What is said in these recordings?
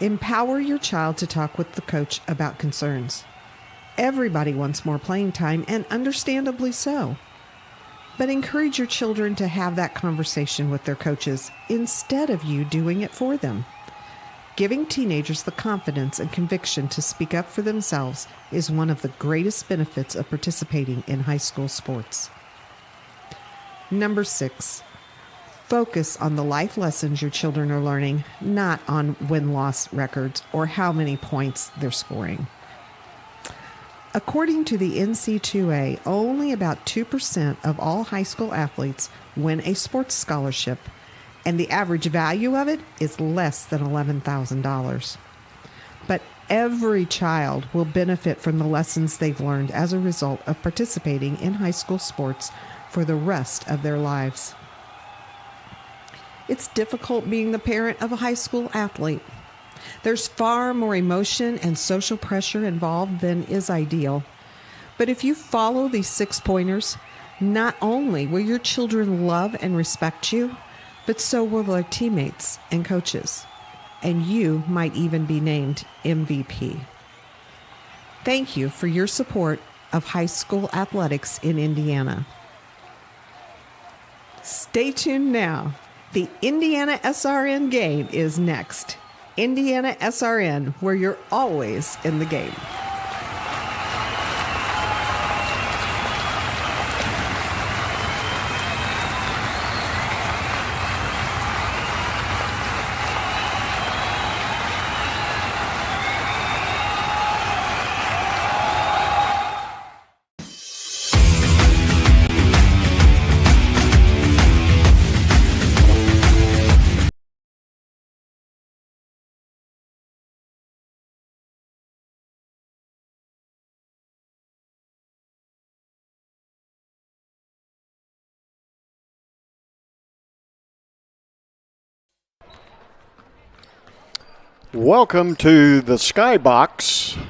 Empower your child to talk with the coach about concerns. Everybody wants more playing time, and understandably so. But encourage your children to have that conversation with their coaches instead of you doing it for them. Giving teenagers the confidence and conviction to speak up for themselves is one of the greatest benefits of participating in high school sports. Number 6, focus on the life lessons your children are learning, not on win-loss records or how many points they're scoring. According to the NC2A, only about 2% of all high school athletes win a sports scholarship, and the average value of it is less than $11,000. But every child will benefit from the lessons they've learned as a result of participating in high school sports for the rest of their lives. It's difficult being the parent of a high school athlete. There's far more emotion and social pressure involved than is ideal. But if you follow these 6 pointers, not only will your children love and respect you, but so will their teammates and coaches. And you might even be named MVP. Thank you for your support of high school athletics in Indiana. Stay tuned now. The Indiana SRN game is next. Indiana SRN, where you're always in the game. Welcome to the Skybox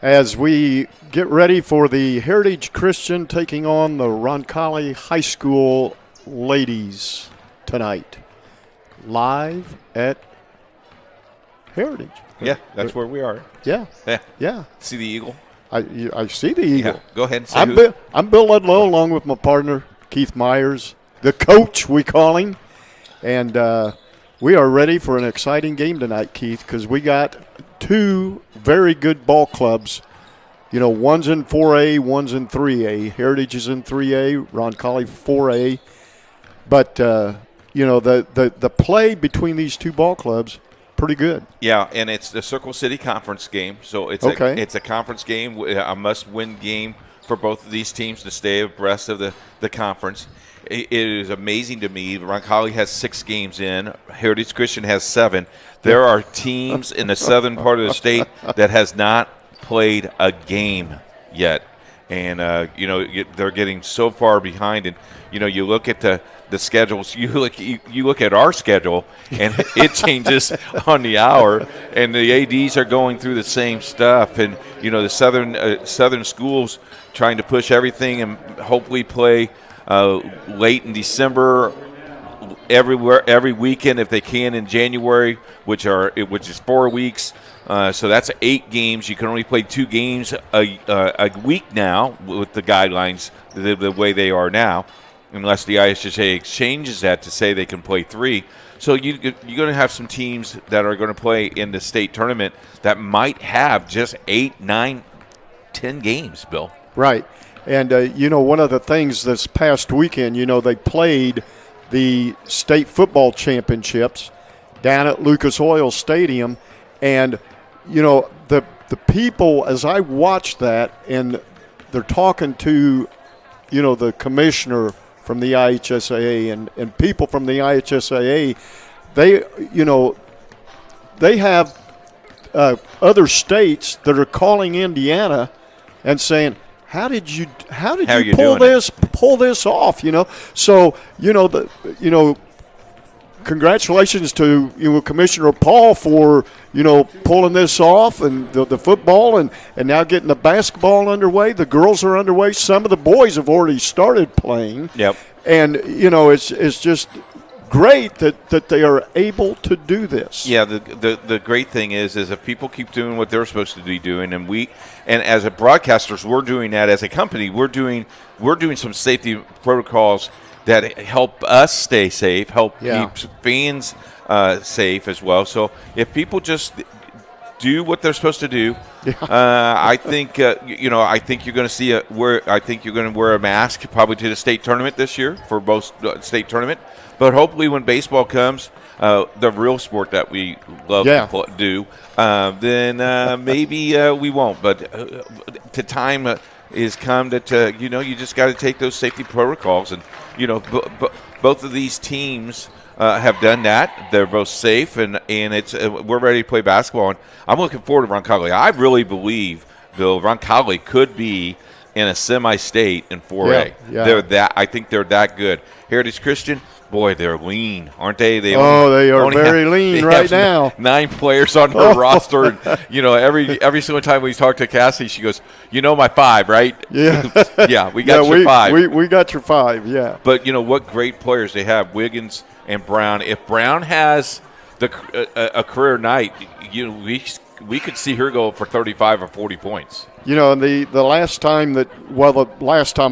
as we get ready for the Heritage Christian taking on the Roncalli High School ladies tonight. Live at Heritage. Yeah, that's where we are. Yeah. Yeah. See the eagle? I see the eagle. Yeah. Go ahead and say I'm Bill Ludlow along with my partner, Keith Myers, the coach we call him. And we are ready for an exciting game tonight, Keith, because we got 2 very good ball clubs. You know, one's in 4A, one's in 3A. Heritage is in 3A, Roncalli 4A. But, you know, the play between these 2 ball clubs, pretty good. Yeah, and it's the Circle City Conference game. So it's a conference game, a must-win game for both of these teams to stay abreast of the conference. It is amazing to me. Roncalli has 6 games in. Heritage Christian has 7. There are teams in the southern part of the state that has not played a game yet. And, you know, they're getting so far behind. And, you know, you look at the schedules. You look at our schedule, and it changes on the hour. And the ADs are going through the same stuff. And, you know, the southern schools trying to push everything and hopefully play late in December, every weekend if they can in January, which is 4 weeks. So that's 8 games. You can only play 2 games a week now with the guidelines the way they are now, unless the IHSAA changes that to say they can play 3. So you're going to have some teams that are going to play in the state tournament that might have just 8, 9, 10 games, Bill. Right. And, you know, one of the things this past weekend, you know, they played the state football championships down at Lucas Oil Stadium. And, you know, the people, as I watched that, and they're talking to, you know, the commissioner from the IHSAA and people from the IHSAA, they, you know, they have other states that are calling Indiana and saying, How did you pull this off? You know, so congratulations to Commissioner Paul for pulling this off, and the football and now getting the basketball underway. The girls are underway. Some of the boys have already started playing. Yep. And it's just great that they are able to do this. Yeah, the great thing is if people keep doing what they're supposed to be doing, and as a broadcasters, we're doing that. As a company, we're doing some safety protocols that help us stay safe, keep fans safe as well. So if people just do what they're supposed to do, I think I think you're going to see I think you're going to wear a mask probably to the state tournament this year for both state tournament. But hopefully, when baseball comes, the real sport that we love to do, then maybe we won't. But the time is come that you just got to take those safety protocols, and both of these teams have done that. They're both safe, and it's we're ready to play basketball. And I'm looking forward to Roncalli. I really believe, Bill, Roncalli could be in a semi-state in 4A. Yeah. I think they're that good. Heritage Christian. Boy, they're lean, aren't they? They are very lean right now. 9 players on their roster. And, every single time we talk to Cassie, she goes, my 5, right? Yeah. Yeah, we got your 5. We got your 5, yeah. But, what great players they have, Wiggins and Brown. If Brown has a career night, we could see her go for 35 or 40 points. The last time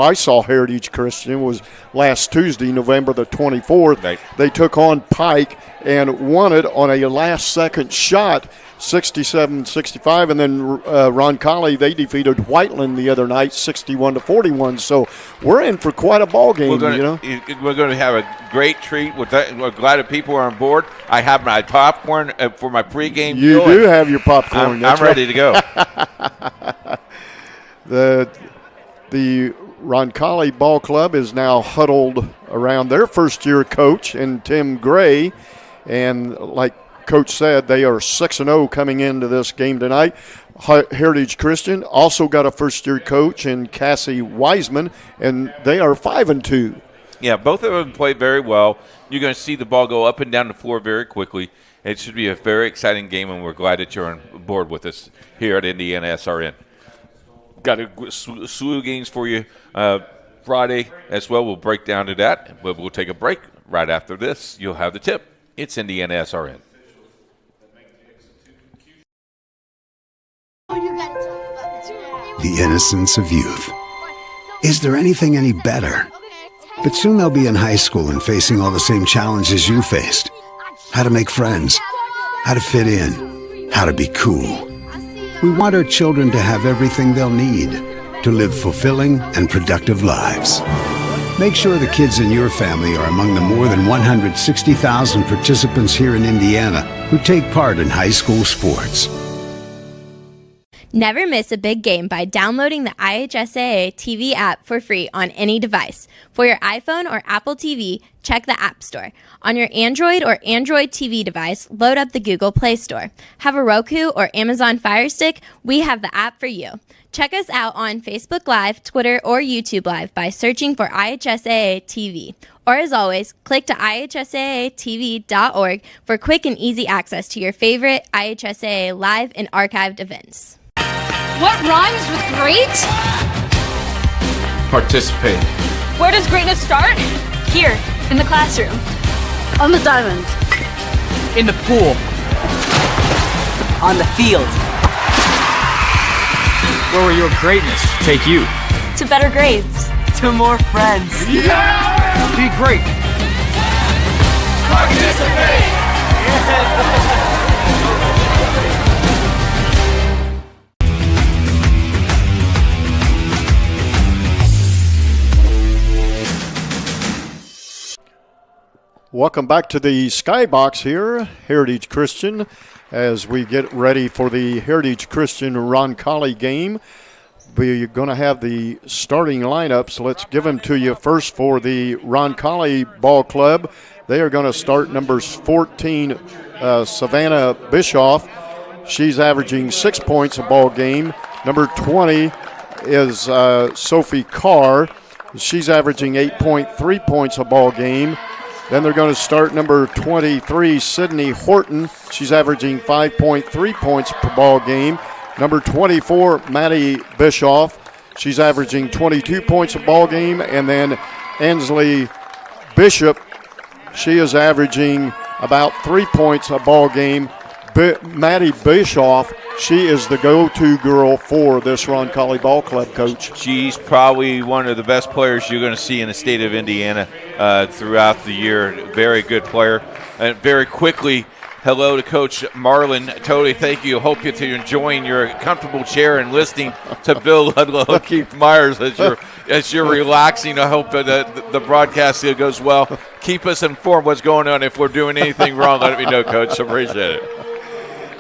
I saw Heritage Christian was last Tuesday, November the 24th. Right. They took on Pike and won it on a last-second shot, 67-65, and then Roncalli, they defeated Whiteland the other night, 61-41. So we're in for quite a ball game. We're going to have a great treat. We're glad that people are on board. I have my popcorn for my pregame. You do have your popcorn. I'm ready to go. The Roncalli Ball Club is now huddled around their first-year coach and Tim Gray, and like Coach said, they are 6-0 coming into this game tonight. Heritage Christian also got a first-year coach in Cassie Wiseman, and they are 5-2. Yeah, both of them played very well. You're going to see the ball go up and down the floor very quickly. It should be a very exciting game, and we're glad that you're on board with us here at Indiana SRN. Got a slew of games for you Friday as well. We'll break down to that, but we'll take a break. Right after this, you'll have the tip. It's Indiana SRN. The innocence of youth. Is there anything any better? But soon they'll be in high school and facing all the same challenges you faced. How to make friends, how to fit in, how to be cool. We want our children to have everything they'll need to live fulfilling and productive lives. Make sure the kids in your family are among the more than 160,000 participants here in Indiana who take part in high school sports. Never miss a big game by downloading the IHSAA TV app for free on any device. For your iPhone or Apple TV, check the App Store. On your Android or Android TV device, load up the Google Play Store. Have a Roku or Amazon Fire Stick? We have the app for you. Check us out on Facebook Live, Twitter, or YouTube Live by searching for IHSAA TV. Or as always, click to IHSAATV.org for quick and easy access to your favorite IHSAA live and archived events. What rhymes with great? Participate. Where does greatness start? Here, in the classroom. On the diamond. In the pool. On the field. Where will your greatness take you? To better grades. To more friends. Yeah! Be great. Participate! Welcome back to the Skybox here, Heritage Christian, as we get ready for the Heritage Christian Roncalli game. We're going to have the starting lineups. Let's give them to you first for the Roncalli Ball Club. They are going to start numbers 14, Savannah Bischoff. She's averaging 6 points a ball game. Number 20 is Sophie Carr. She's averaging 8.3 points a ball game. Then they're going to start number 23, Sydney Horton. She's averaging 5.3 points per ball game. Number 24, Maddie Bischoff. She's averaging 22 points a ball game. And then Ansley Bishop, She is averaging about 3 points a ball game. Maddie Bischoff, she is the go-to girl for this Roncalli Ball Club, Coach. She's probably one of the best players you're going to see in the state of Indiana throughout the year. Very good player. And very quickly, hello to Coach Marlon. Totally thank you. Hope you're enjoying your comfortable chair and listening to Bill Ludlow and Keith Myers as you're relaxing. I hope that the broadcast goes well. Keep us informed what's going on. If we're doing anything wrong, let me know, Coach. Appreciate it.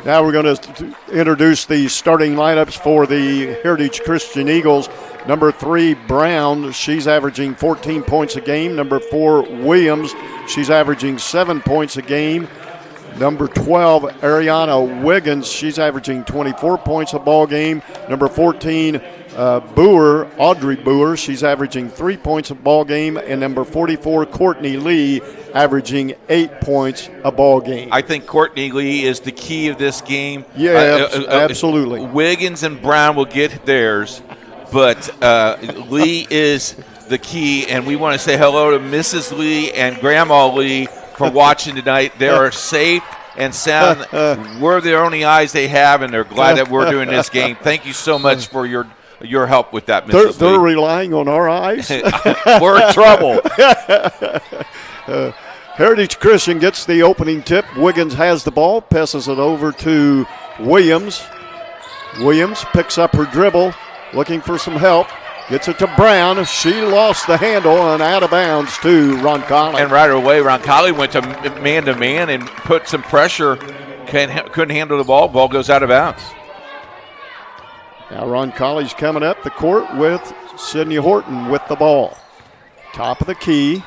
Now we're going to introduce the starting lineups for the Heritage Christian Eagles. Number 3, Brown, she's averaging 14 points a game. Number 4, Williams, she's averaging 7 points a game. Number 12, Ariana Wiggins, she's averaging 24 points a ball game. Number 14, Audrey Boer, she's averaging 3 points a ball game. And number 44, Courtney Lee, averaging 8 points a ball game. I think Courtney Lee is the key of this game. Yeah, absolutely. Wiggins and Brown will get theirs, but Lee is the key. And we want to say hello to Mrs. Lee and Grandma Lee for watching tonight. They are safe and sound. We're the only eyes they have, and they're glad that we're doing this game. Thank you so much for your help with that, Mrs. They're relying on our eyes. We're in trouble. Heritage Christian gets the opening tip. Wiggins has the ball, passes it over to Williams. Williams picks up her dribble, looking for some help. Gets it to Brown. She lost the handle and out of bounds to Roncalli. And right away, Roncalli went to man and put some pressure. Couldn't handle the ball. Ball goes out of bounds. Now Roncalli's coming up the court with Sydney Horton with the ball. Top of the key.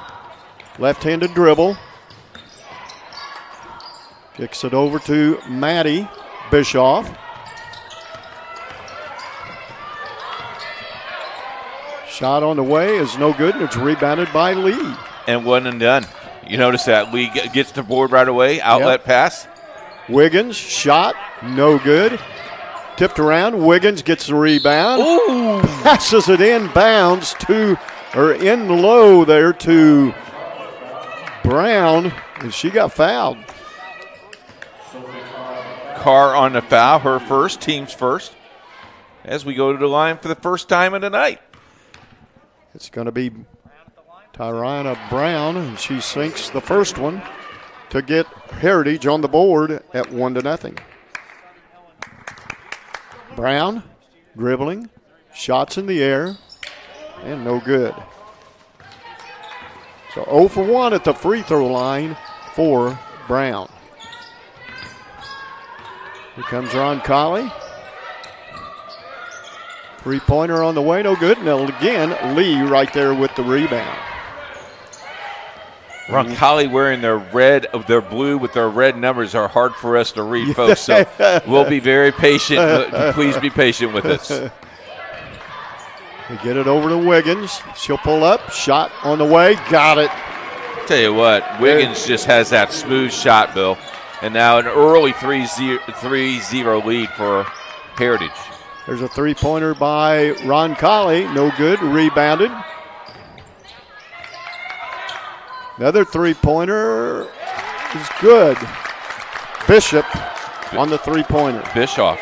Left-handed dribble. Kicks it over to Maddie Bischoff. Shot on the way is no good, and it's rebounded by Lee. And one and done. You notice that Lee gets the board right away. Outlet pass. Wiggins, shot, no good. Tipped around. Wiggins gets the rebound. Ooh. Passes it in bounds in low there to Brown, and she got fouled. Carr on the foul, her first, team's first, as we go to the line for the first time of the night. It's going to be Tyranna Brown, and she sinks the first one to get Heritage on the board at 1-0. Brown dribbling, shots in the air, and no good. So 0 for 1 at the free throw line for Brown. Here comes Roncalli. Three-pointer on the way, no good. And again, Lee right there with the rebound. Roncalli wearing their blue with their red numbers are hard for us to read, folks. So we'll be very patient. Please be patient with us. They get it over to Wiggins. She'll pull up. Shot on the way. Got it. Tell you what, Wiggins just has that smooth shot, Bill. And now an early 3-0 lead for Heritage. There's a three-pointer by Roncalli. No good. Rebounded. Another three-pointer is good. Bishop on the three-pointer. Bischoff.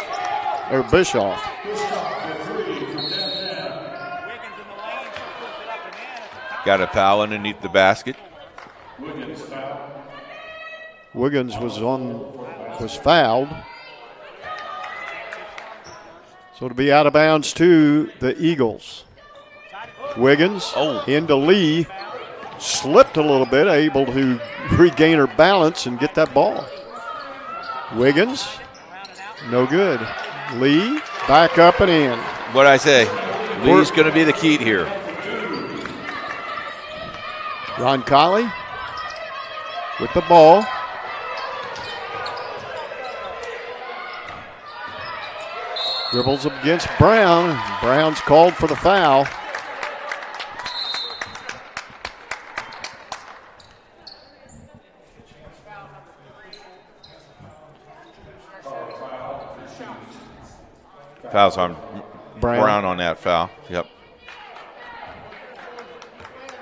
Got a foul underneath the basket. Wiggins was fouled. So it'll be out of bounds to the Eagles. Wiggins into Lee. Slipped a little bit, able to regain her balance and get that ball. Wiggins, no good. Lee, back up and in. What'd I say? Lee's going to be the key here. Roncalli with the ball. Dribbles up against Brown. Brown's called for the foul. Foul's on Brown on that foul. Yep.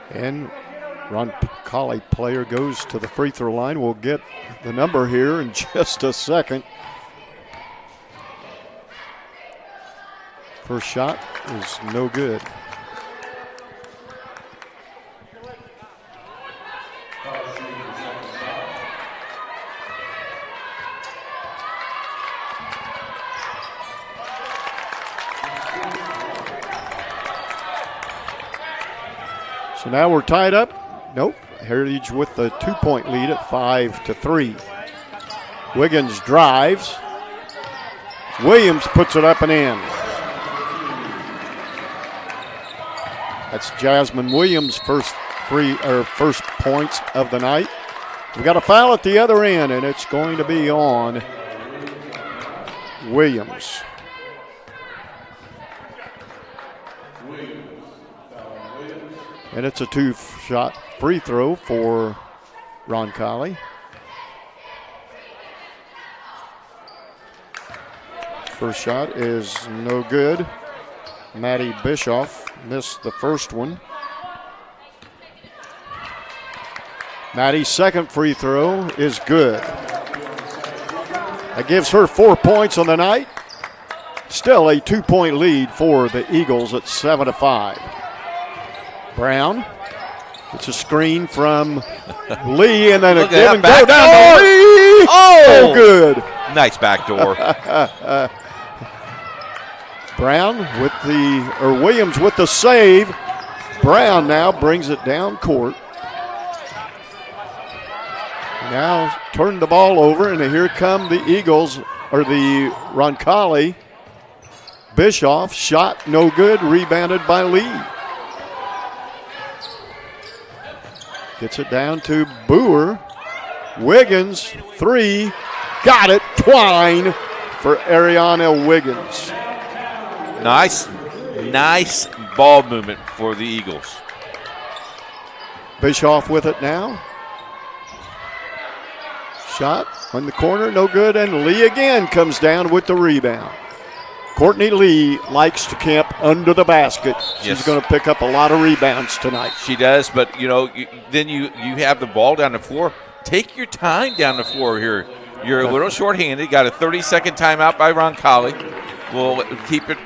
And Roncalli player goes to the free throw line. We'll get the number here in just a second. First shot is no good. So now we're tied up. Nope. Heritage with the 2-point lead at 5-3. Wiggins drives. Williams puts it up and in. That's Jasmine Williams' first points of the night. We got a foul at the other end, and it's going to be on Williams. And it's a 2-shot free throw for Roncalli. First shot is no good. Maddie Bischoff missed the first one. Maddie's second free throw is good. That gives her 4 points on the night. Still a 2-point lead for the Eagles at 7-5. Brown gets a screen from Lee, and then a give and go down to Lee. Oh, good. Nice backdoor. Williams with the save. Brown now brings it down court. Now turn the ball over, and here come the Eagles, or the Roncalli. Bischoff shot no good, rebounded by Lee. Gets it down to Boer. Wiggins, 3. Got it. Twine for Ariana Wiggins. Nice ball movement for the Eagles. Bischoff with it now. Shot on the corner, no good, and Lee again comes down with the rebound. Courtney Lee likes to camp under the basket. She's going to pick up a lot of rebounds tonight. She does, but then you have the ball down the floor. Take your time down the floor here. You're a little shorthanded. Got a 30-second timeout by Roncalli. We'll keep it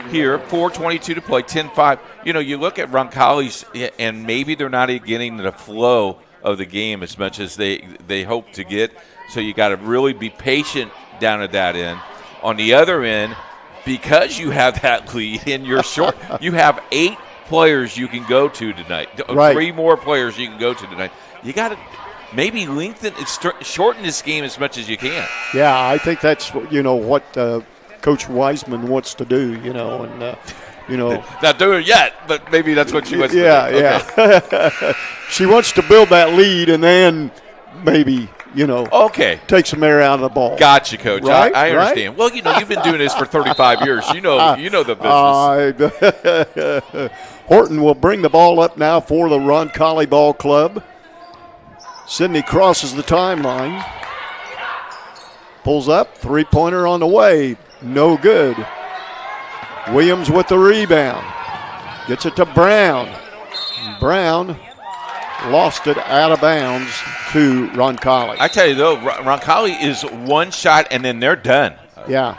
here. 4:22 to play. 10-5. You look at Roncalli's, and maybe they're not getting the flow of the game as much as they hope to get. So you got to really be patient down at that end. On the other end, because you have that lead and you're short, you have 8 players you can go to tonight. Right. 3 more players you can go to tonight. You got to maybe shorten this game as much as you can. Yeah, I think that's what Coach Wiseman wants to do. Not doing it yet, but maybe that's what she wants to do. Yeah. She wants to build that lead and then maybe take some air out of the ball. Gotcha, Coach. Right? I understand. Right? Well, you've been doing this for 35 years. You know the business. Horton will bring the ball up now for the Roncalli Ball Club. Sydney crosses the timeline. Pulls up, 3-pointer on the way. No good. Williams with the rebound. Gets it to Brown. Brown lost it out of bounds to Roncalli. I tell you, though, Roncalli is one shot, and then they're done. Yeah.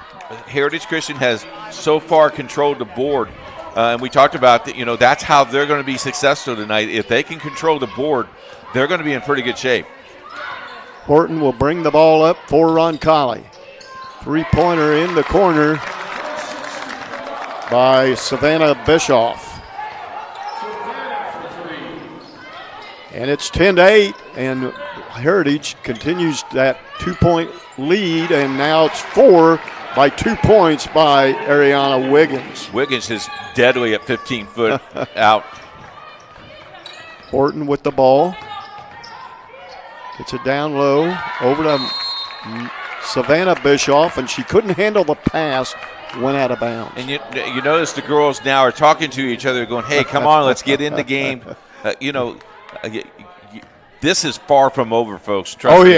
Heritage Christian has so far controlled the board, and we talked about that. That's how they're going to be successful tonight. If they can control the board, they're going to be in pretty good shape. Horton will bring the ball up for Roncalli. 3-pointer in the corner by Savannah Bischoff. And it's 10-8, and Heritage continues that 2-point lead, and now it's 4 by 2 points by Ariana Wiggins. Wiggins is deadly at 15 foot out. Horton with the ball. Gets it down low, over to Savannah Bischoff, and she couldn't handle the pass, went out of bounds. And you notice the girls now are talking to each other, going, hey, come on, let's get in the game. This is far from over, folks. Trust me.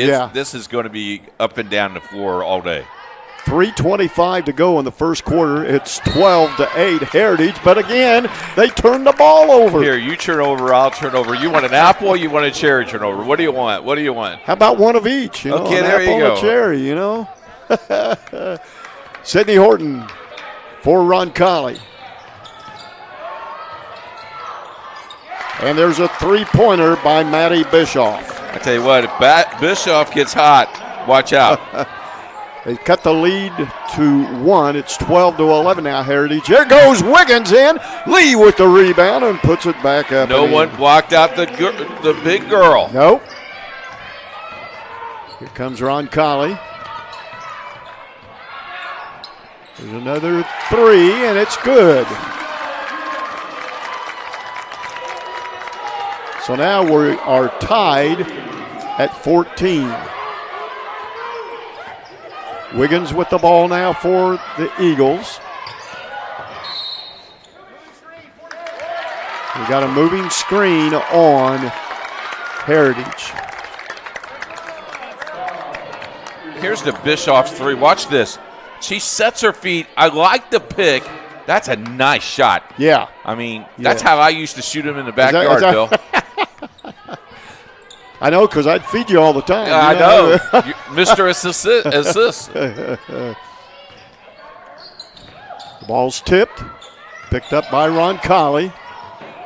Yeah. This is going to be up and down the floor all day. 3:25 to go in the first quarter. It's 12-8 Heritage, but again, they turn the ball over. Here, you turn over, I'll turn over. You want an apple, you want a cherry turnover. What do you want? What do you want? How about one of each? Okay, an there apple you go. And a cherry, Sydney Horton for Roncalli. And there's a three-pointer by Maddie Bischoff. I tell you what, if Bischoff gets hot, watch out. They cut the lead to 1. It's 12-11 now, Heritage. There goes Wiggins in. Lee with the rebound and puts it back up. No one blocked out the big girl. Nope. Here comes Roncalli. There's another three, and it's good. So now we are tied at 14. Wiggins with the ball now for the Eagles. We got a moving screen on Heritage. Here's the Bischoff's three. Watch this. She sets her feet. I like the pick. That's a nice shot. Yeah. I mean, that's how I used to shoot them in the backyard, Bill. I know, because I'd feed you all the time. I know. Mr. Assist. The ball's tipped. Picked up by Roncalli.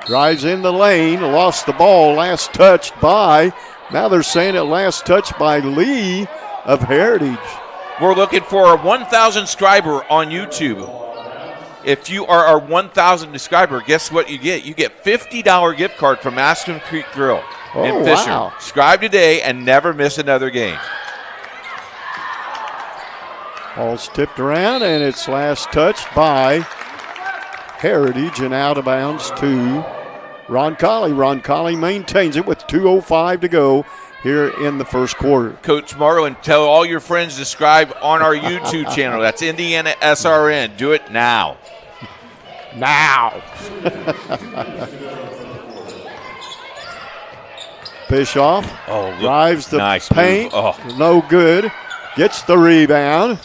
Drives in the lane. Lost the ball. Last touched by, now they're saying it last touched by Lee of Heritage. We're looking for a 1,000 subscriber on YouTube. If you are our 1,000 subscriber, guess what you get? You get $50 gift card from Aspen Creek Grill in Fisher. Wow. Subscribe today and never miss another game. Ball's tipped around, and it's last touched by Heritage and out of bounds to Roncalli. Roncalli maintains it with 2:05 to go here in the first quarter. Coach Marlin, tell all your friends to subscribe on our YouTube channel. That's Indiana SRN. Do it now. Now. Bischoff drives the paint. No good. Gets the rebound.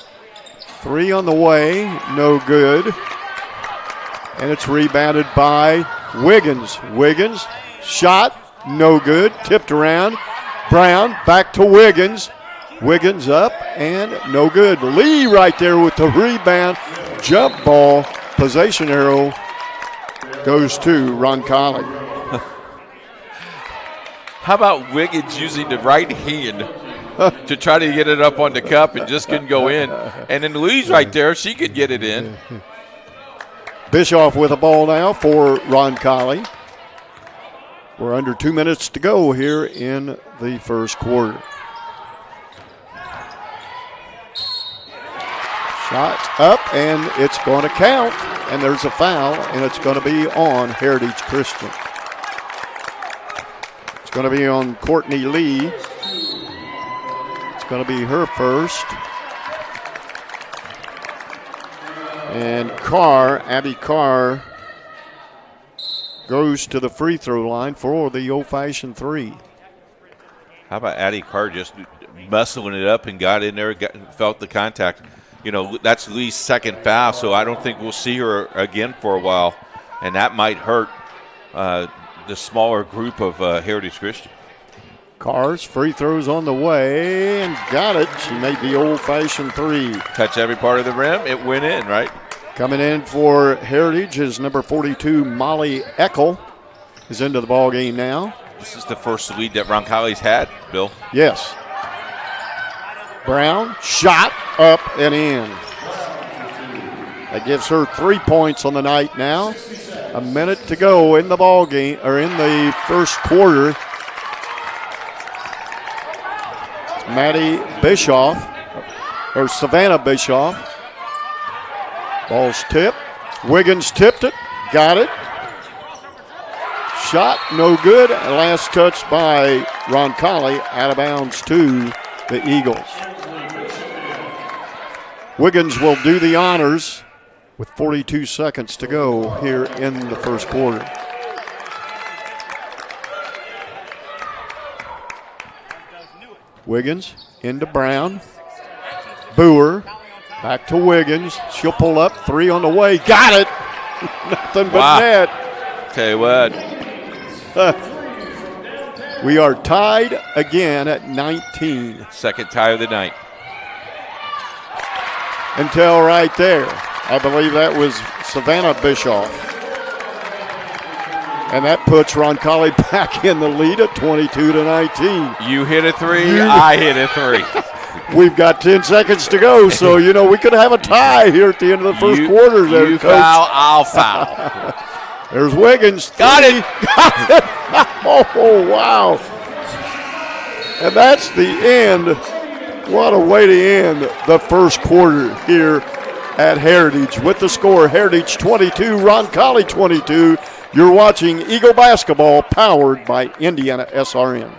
Three on the way. No good. And it's rebounded by Wiggins. Wiggins, shot. No good. Tipped around. Brown back to Wiggins. Wiggins up and no good. Lee right there with the rebound. Jump ball. Possession arrow goes to Roncalli. How about Wiggins using the right hand to try to get it up on the cup and just couldn't go in? And then Lee's right there. She could get it in. Bischoff with the ball now for Roncalli. We're under 2 minutes to go here in the first quarter. Shot up, and it's going to count. And there's a foul, and it's going to be on Heritage Christian. It's going to be on Courtney Lee. It's going to be her first. And Abby Carr, goes to the free throw line for the old-fashioned three. How about Addie Carr just muscling it up and got in there, felt the contact. You know, that's Lee's second foul, so I don't think we'll see her again for a while, and that might hurt the smaller group of Heritage Christian. Carr's free throws on the way and got it. She made the old-fashioned three. Touch every part of the rim. It went in, right? Coming in for Heritage is number 42, Molly Eckel, is into the ball game now. This is the first lead that Roncalli's had, Bill. Yes. Brown, shot up and in. That gives her 3 points on the night now. A minute to go in the ball game, or in the first quarter. It's Maddie Bischoff, or Savannah Bischoff. Ball's tipped. Wiggins tipped it. Got it. Shot, no good. Last touch by Roncalli, out of bounds to the Eagles. Wiggins will do the honors with 42 seconds to go here in the first quarter. Wiggins into Brown. Boer Back to Wiggins. She'll pull up. 3 on the way. Got it. Nothing but net. Tell you what. We are tied again at 19. Second tie of the night. Until right there. I believe that was Savannah Bischoff. And that puts Roncalli back in the lead at 22-19. You hit a 3, I hit a 3. We've got 10 seconds to go, so, we could have a tie here at the end of the first quarter there, You Coach. foul, I'll foul. There's Wiggins. Got it. Got it. Oh, wow. And that's the end. What a way to end the first quarter here at Heritage. With the score, Heritage 22, Roncalli 22. You're watching Eagle Basketball, powered by Indiana SRN.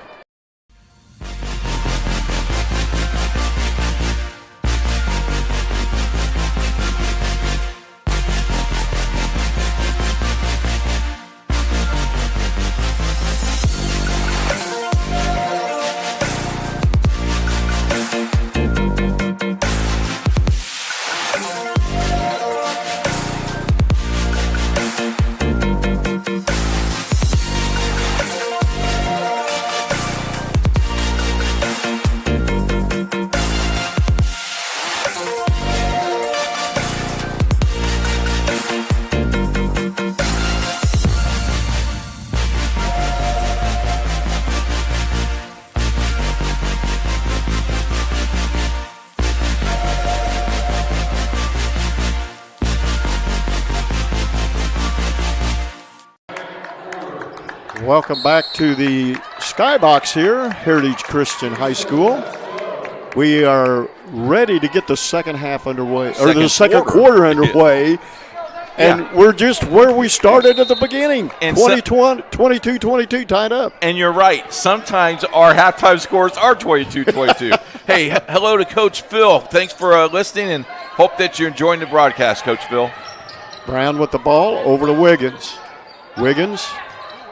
Welcome back to the Skybox here, Heritage Christian High School. We are ready to get the second half underway, or the second quarter underway. And we're just where we started at the beginning. And 22-22 tied up. And you're right. Sometimes our halftime scores are 22-22. Hey, hello to Coach Phil. Thanks for listening, and hope that you're enjoying the broadcast, Coach Phil. Brown with the ball over to Wiggins. Wiggins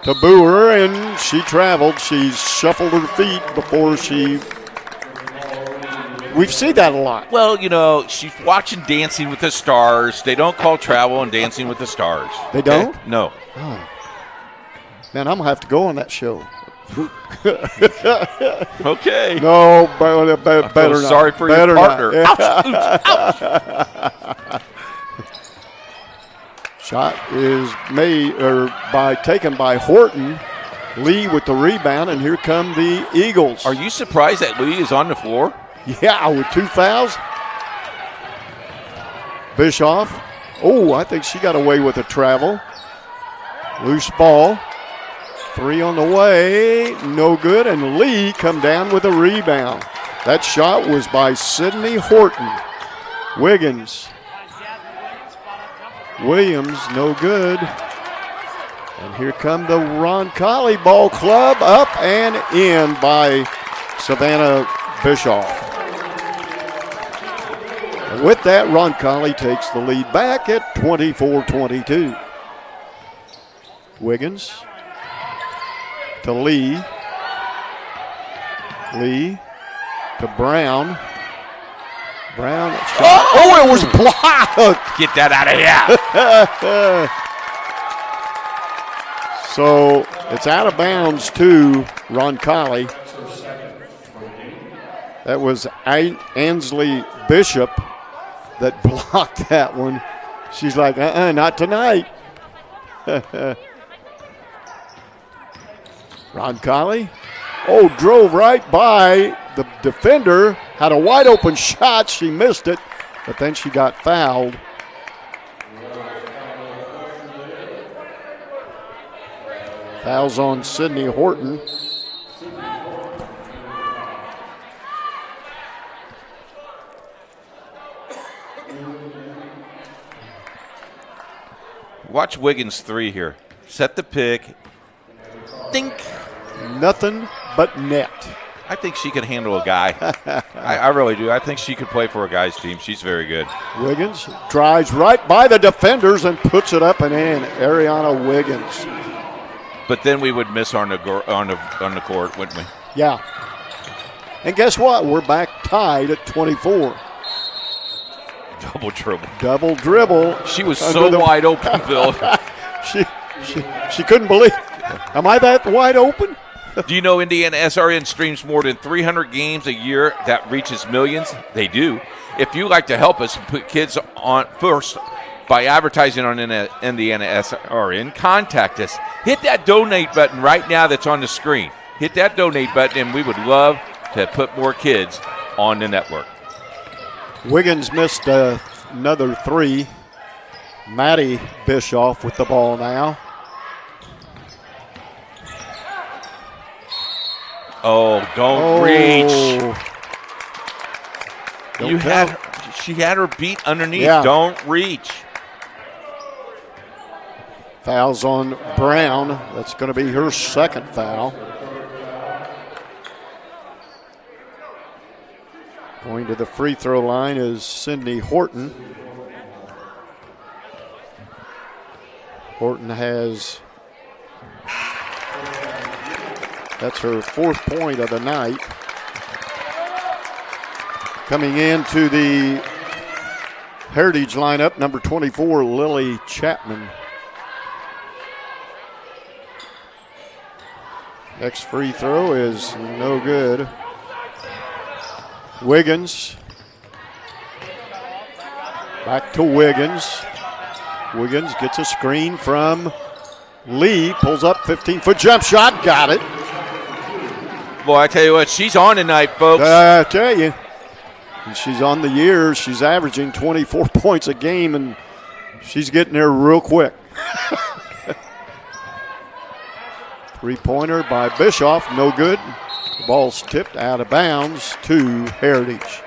to Boer, and she traveled. She shuffled her feet before she... We've seen that a lot. Well, she's watching Dancing with the Stars. They don't call travel on Dancing with the Stars. They don't? No. Oh. Man, I'm going to have to go on that show. Okay. No, better not. Sorry for your partner. Ouch, ouch. Shot is taken by Horton. Lee with the rebound, and here come the Eagles. Are you surprised that Lee is on the floor? Yeah, with 2 fouls. Bischoff. Oh, I think she got away with a travel. Loose ball. 3 on the way. No good, and Lee come down with a rebound. That shot was by Sydney Horton. Wiggins. Williams, no good. And here come the Roncalli Ball Club, up and in by Savannah Bischoff. And with that, Roncalli takes the lead back at 24-22. Wiggins to Lee. Lee to Brown. Brown. Oh, it was blocked. Get that out of here. So it's out of bounds to Roncalli. That was Ansley Bishop that blocked that one. She's like, not tonight. Roncalli. Oh, drove right by the defender. Had a wide open shot. She missed it, but then she got fouled. Fouls on Sydney Horton. Watch Wiggins 3 here. Set the pick. Think. Nothing but net. I think she can handle a guy. I really do. I think she could play for a guy's team. She's very good. Wiggins drives right by the defenders and puts it up and in. Ariana Wiggins. But then we would miss on the court, wouldn't we? Yeah. And guess what? We're back tied at 24. Double dribble. Double dribble. She was so wide open, Bill. she couldn't believe. Am I that wide open? Do you know Indiana SRN streams more than 300 games a year that reaches millions? They do. If you'd like to help us put kids on first by advertising on Indiana SRN, contact us. Hit that donate button right now that's on the screen. Hit that donate button, and we would love to put more kids on the network. Wiggins missed another three. Maddie Bischoff with the ball now. Oh, don't reach. She had her beat underneath. Yeah. Don't reach. Fouls on Brown. That's going to be her second foul. Going to the free throw line is Sydney Horton. Horton has, that's her 4th point of the night. Coming into the Heritage lineup, number 24, Lily Chapman. Next free throw is no good. Wiggins. Back to Wiggins. Wiggins gets a screen from Lee. Pulls up, 15-foot jump shot. Got it. Boy, I tell you what, she's on tonight, folks. I tell you. And she's on the year. She's averaging 24 points a game, and she's getting there real quick. Three-pointer by Bischoff, no good. The ball's tipped out of bounds to Heritage.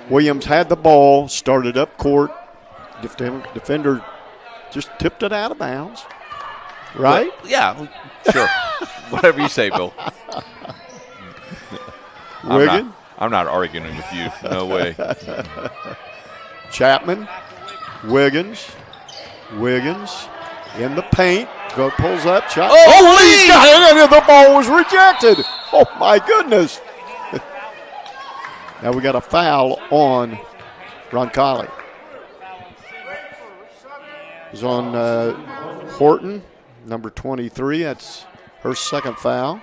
Williams had the ball, started up court. Defender just tipped it out of bounds. Right? Well, yeah, sure. Whatever you say, Bill. I'm not arguing with you. No way. Chapman, Wiggins in the paint. Pulls up, shot. Oh, Lee got it, and the ball was rejected. Oh, my goodness. Now we got a foul on Roncalli. It's on Horton, number 23. That's her second foul.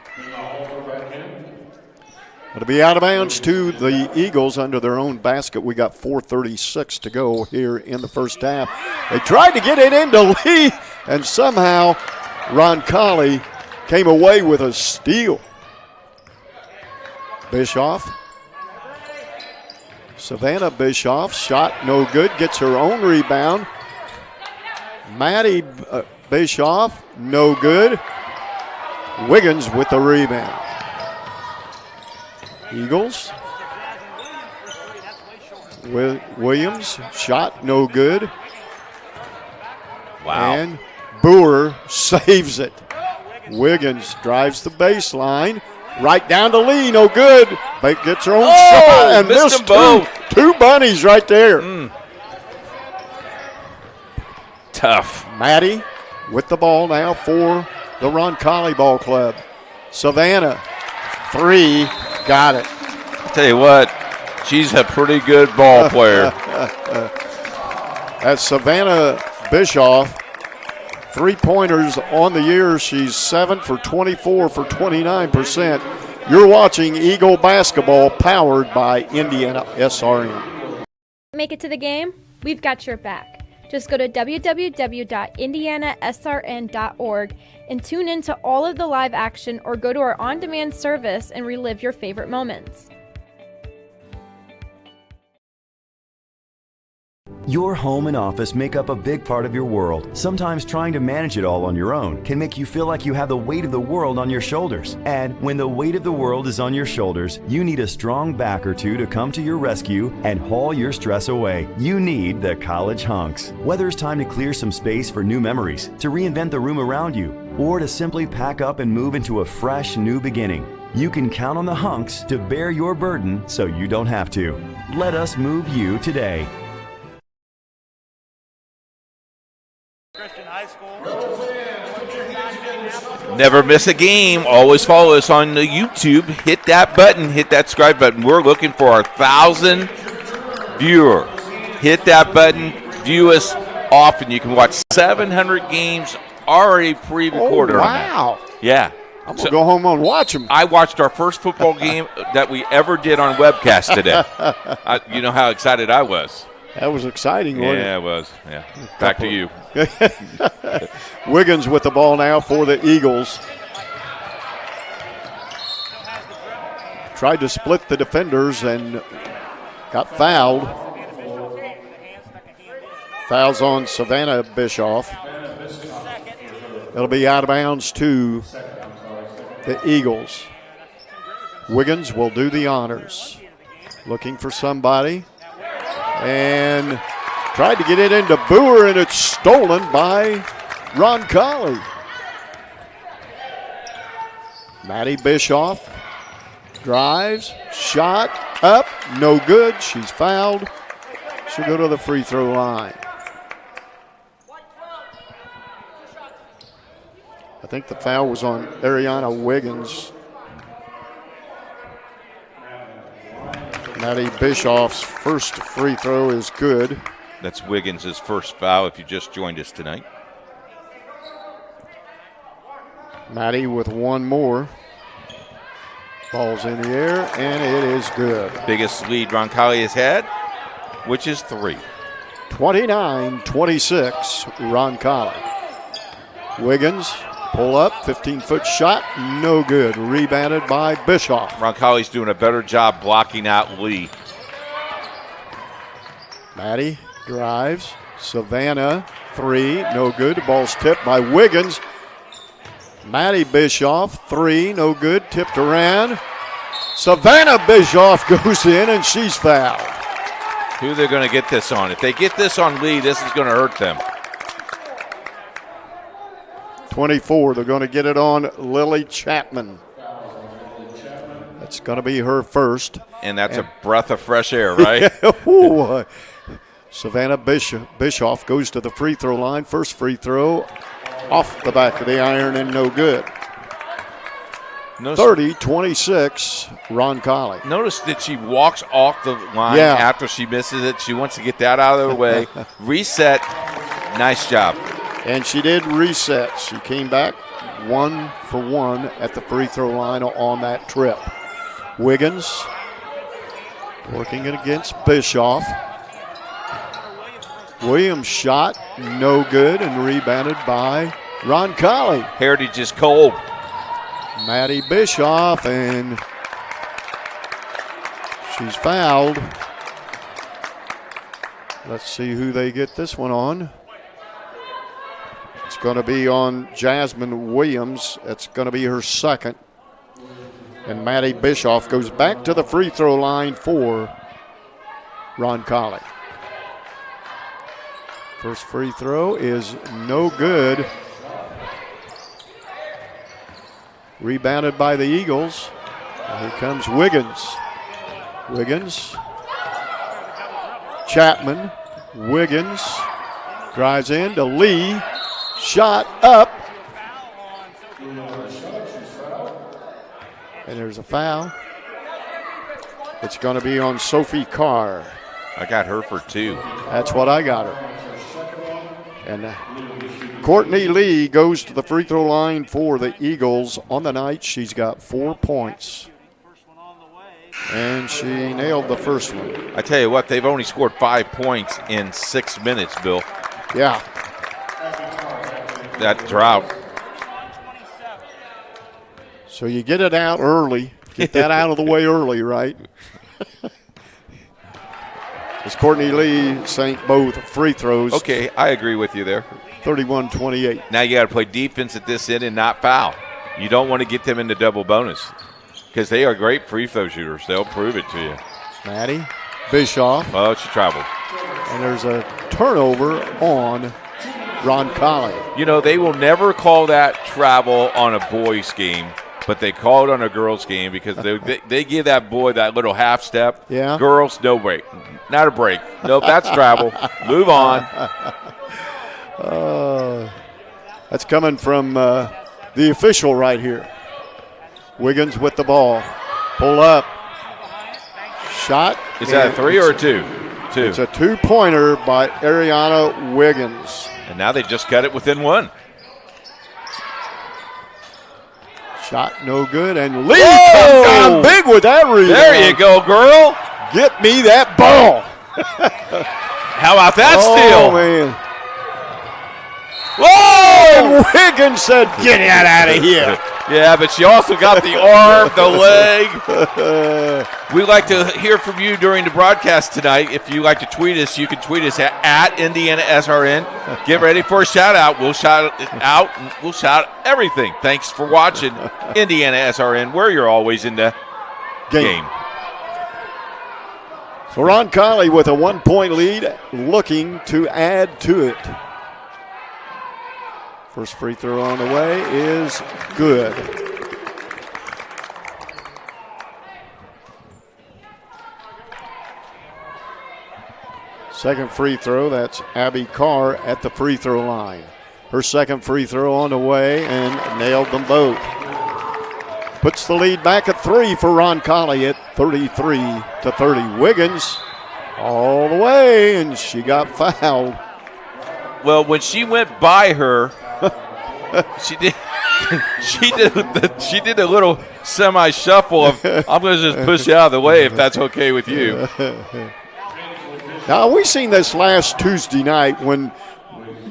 It'll be out of bounds to the Eagles under their own basket. We got 4:36 to go here in the first half. They tried to get it into Lee, and somehow Roncalli came away with a steal. Bischoff. Savannah Bischoff, shot no good, gets her own rebound. Maddie Bischoff, no good. Wiggins with the rebound. Eagles. Williams, shot no good. Wow. And Boer saves it. Wiggins drives the baseline. Right down to Lee, no good. But gets her own shot and missed two bunnies right there. Tough. Maddie with the ball now for the Roncalli Ball Club. Savannah, three, got it. I'll tell you what, she's a pretty good ball player. That's Savannah Bischoff. 3-pointers on the year. She's 7 for 24 for 29%. You're watching Eagle Basketball powered by Indiana SRN. Make it to the game? We've got your back. Just go to www.indianasrn.org and tune in to all of the live action or go to our on-demand service and relive your favorite moments. Your home and office make up a big part of your world. Sometimes trying to manage it all on your own can make you feel like you have the weight of the world on your shoulders. And when the weight of the world is on your shoulders, you need a strong back or two to come to your rescue and haul your stress away. You need the College Hunks. Whether it's time to clear some space for new memories, to reinvent the room around you, or to simply pack up and move into a fresh new beginning, you can count on the Hunks to bear your burden so you don't have to. Let us move you today. Never miss a game. Always follow us on the YouTube. Hit that button. Hit that subscribe button. We're looking for our 1,000 viewer. Hit that button. View us often. You can watch 700 games already pre-recorded. Oh, wow. Yeah. I'm going to go home and watch them. I watched our first football game that we ever did on webcast today. You know how excited I was. That was exciting, wasn't it? Yeah, it was. Yeah. Back to you. Wiggins with the ball now for the Eagles. Tried to split the defenders and got fouled. Fouls on Savannah Bischoff. It'll be out of bounds to the Eagles. Wiggins will do the honors. Looking for somebody. And tried to get it into Boer, and it's stolen by Roncalli. Maddie Bischoff drives, shot, up, no good. She's fouled. She'll go to the free throw line. I think the foul was on Ariana Wiggins. Maddie Bischoff's first free throw is good. That's Wiggins' first foul if you just joined us tonight. Maddie with one more. Ball's in the air, and it is good. Biggest lead Roncalli has had, which is 3. 29-26, Roncalli. Wiggins, pull up, 15-foot shot, no good. Rebounded by Bischoff. Roncalli's doing a better job blocking out Lee. Maddie drives. Savannah, 3, no good. The ball's tipped by Wiggins. Maddie Bischoff, 3, no good. Tipped around. Savannah Bischoff goes in, and she's fouled. Who they're going to get this on? If they get this on Lee, this is going to hurt them. 24, they're going to get it on Lily Chapman. That's going to be her first. And that's a breath of fresh air, right? Ooh, Savannah Bischoff goes to the free throw line. First free throw off the back of the iron and no good. 30-26, Roncalli. Notice that she walks off the line after she misses it. She wants to get that out of the way. Reset. Nice job. And she did reset. She came back 1 for 1 at the free throw line on that trip. Wiggins working it against Bischoff. Williams shot, no good, and rebounded by Roncalli. Heritage is cold. Maddie Bischoff, and she's fouled. Let's see who they get this one on. It's going to be on Jasmine Williams. It's going to be her second. And Maddie Bischoff goes back to the free throw line for Roncalli. First free throw is no good. Rebounded by the Eagles. Here comes Wiggins. Wiggins. Chapman. Wiggins. Drives in to Lee. Shot up. And there's a foul. It's going to be on Sophie Carr. I got her for 2. That's what I got her. And Courtney Lee goes to the free throw line for the Eagles. On the night, she's got 4 points. And she nailed the first one. I tell you what, they've only scored 5 points in 6 minutes, Bill. Yeah. That drought. So you get it out early. Get that out of the way early, right? As Courtney Lee sank both free throws. Okay, I agree with you there. 31-28. Now you got to play defense at this end and not foul. You don't want to get them into double bonus because they are great free throw shooters. They'll prove it to you. Maddie Bischoff. Oh, she traveled. And there's a turnover on Roncalli. You know, they will never call that travel on a boys' game, but they call it on a girls' game because they give that boy that little half step. Yeah. Girls, no break. Not a break. Nope, that's travel. Move on. That's coming from the official right here. Wiggins with the ball. Pull up. Shot. Is that a 3 or a 2? too. It's a two-pointer by Ariana Wiggins. And now they just got it within one. Shot no good, and Lee comes down big with that rebound. There you go, girl. Get me that ball. How about that steal? Oh, man. Whoa! And Wiggins said, get that out of here. Yeah, but she also got the arm, the leg. We'd like to hear from you during the broadcast tonight. If you like to tweet us, you can tweet us at Indiana SRN. Get ready for a shout-out. We'll shout it out. We'll shout everything. Thanks for watching Indiana SRN, where you're always in the game. So Roncalli with a 1-point lead, looking to add to it. First free throw on the way is good. Second free throw, that's Abby Carr at the free throw line. Her second free throw on the way and nailed them both. Puts the lead back at 3 for Roncalli at 33-30. Wiggins all the way, and she got fouled. Well, when she went by her, she did a little semi-shuffle of, I'm going to just push you out of the way if that's okay with you. Now, we seen this last Tuesday night when,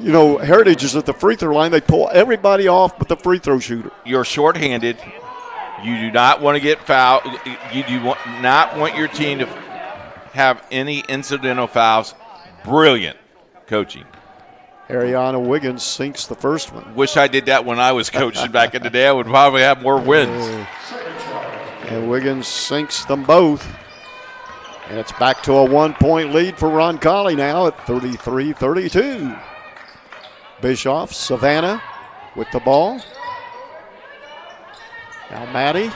Heritage is at the free throw line. They pull everybody off but the free throw shooter. You're shorthanded. You do not want to get fouled. You do not want your team to have any incidental fouls. Brilliant coaching. Ariana Wiggins sinks the first one. Wish I did that when I was coaching back in the day. I would probably have more wins. And Wiggins sinks them both. And it's back to a 1-point lead for Roncalli now at 33-32. Bischoff, Savannah with the ball. Now Maddie.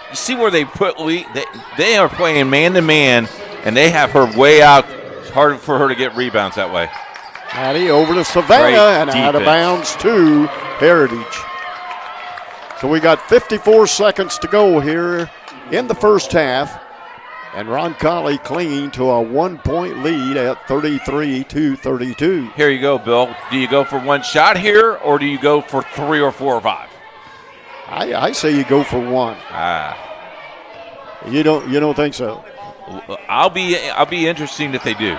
You see where they put Lee? They are playing man-to-man, and they have her way out. It's hard for her to get rebounds that way. Maddie over to Savannah and out of bounds to Heritage. So we got 54 seconds to go here in the first half. And Roncalli clinging to a 1-point lead at 33-32. Here you go, Bill. Do you go for one shot here, or do you go for 3 or 4 or 5? I say you go for one. You don't think so? I'll be interesting if they do.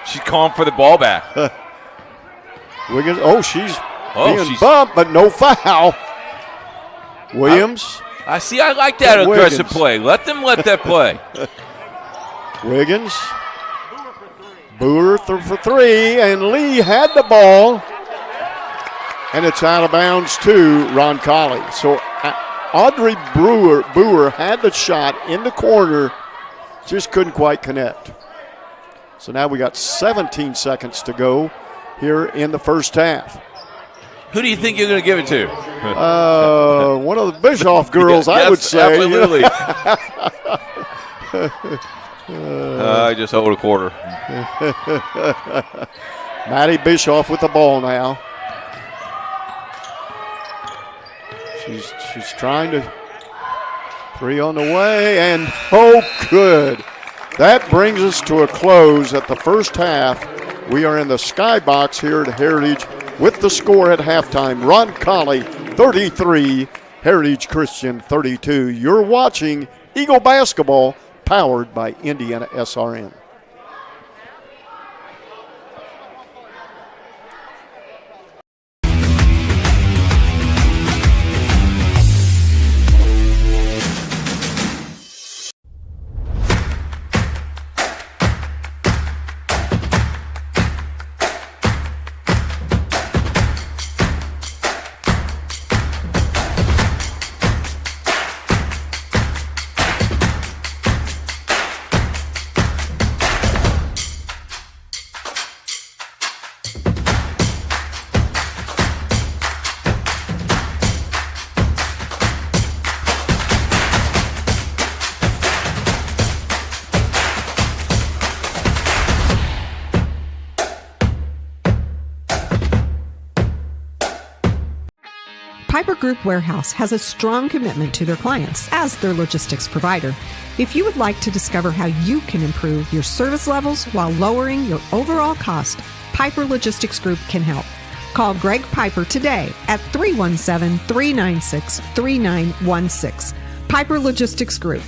She's calling for the ball back. Wiggins. She's being bumped, but no foul. Williams. I like that aggressive play. Let that play. Wiggins. Boer for 3, and Lee had the ball. And it's out of bounds to Roncalli. So Audrey Boer had the shot in the corner, just couldn't quite connect. So now we got 17 seconds to go here in the first half. Who do you think you're going to give it to? One of the Bischoff girls, yes, I would say. Absolutely. I just hold a quarter. Maddie Bischoff with the ball now. She's trying to 3 on the way, and good. That brings us to a close at the first half. We are in the skybox here at Heritage with the score at halftime. Roncalli 33, Heritage Christian 32. You're watching Eagle Basketball, powered by Indiana SRN. Piper Group Warehouse has a strong commitment to their clients as their logistics provider. If you would like to discover how you can improve your service levels while lowering your overall cost, Piper Logistics Group can help. Call Greg Piper today at 317-396-3916. Piper Logistics Group.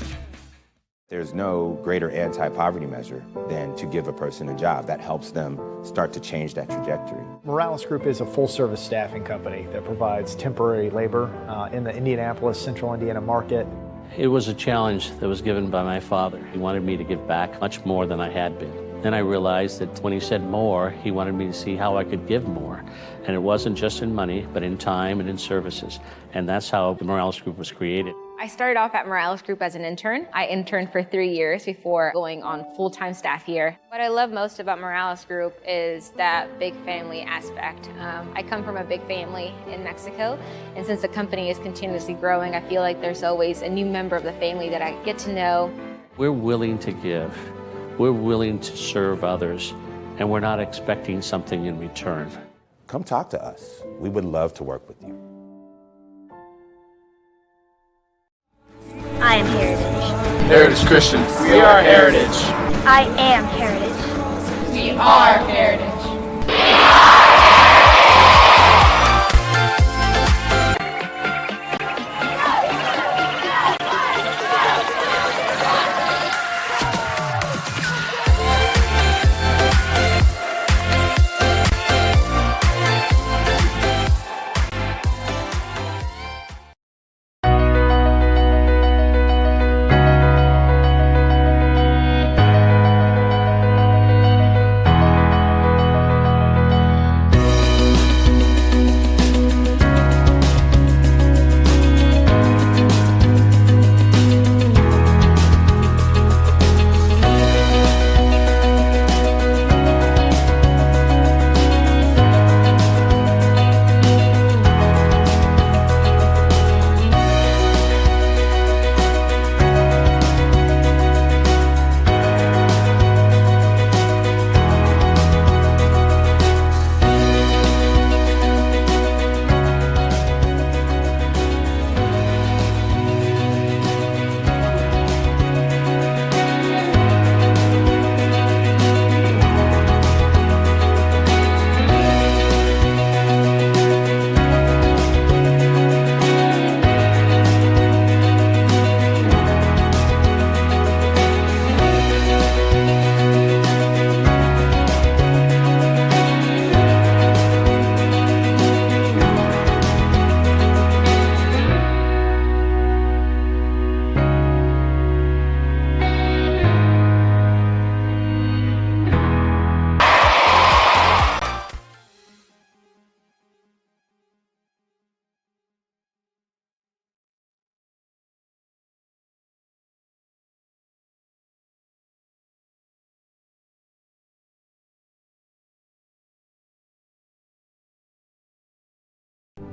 There's no greater anti-poverty measure than to give a person a job. That helps them start to change that trajectory. Morales Group is a full-service staffing company that provides temporary labor in the Indianapolis, Central Indiana market. It was a challenge that was given by my father. He wanted me to give back much more than I had been. Then I realized that when he said more, he wanted me to see how I could give more. And it wasn't just in money, but in time and in services. And that's how the Morales Group was created. I started off at Morales Group as an intern. I interned for 3 years before going on full-time staff here. What I love most about Morales Group is that big family aspect. I come from a big family in Mexico, and since the company is continuously growing, I feel like there's always a new member of the family that I get to know. We're willing to give. We're willing to serve others, and we're not expecting something in return. Come talk to us. We would love to work with you. I am Heritage. Heritage Christian. We are Heritage. I am Heritage. We are Heritage.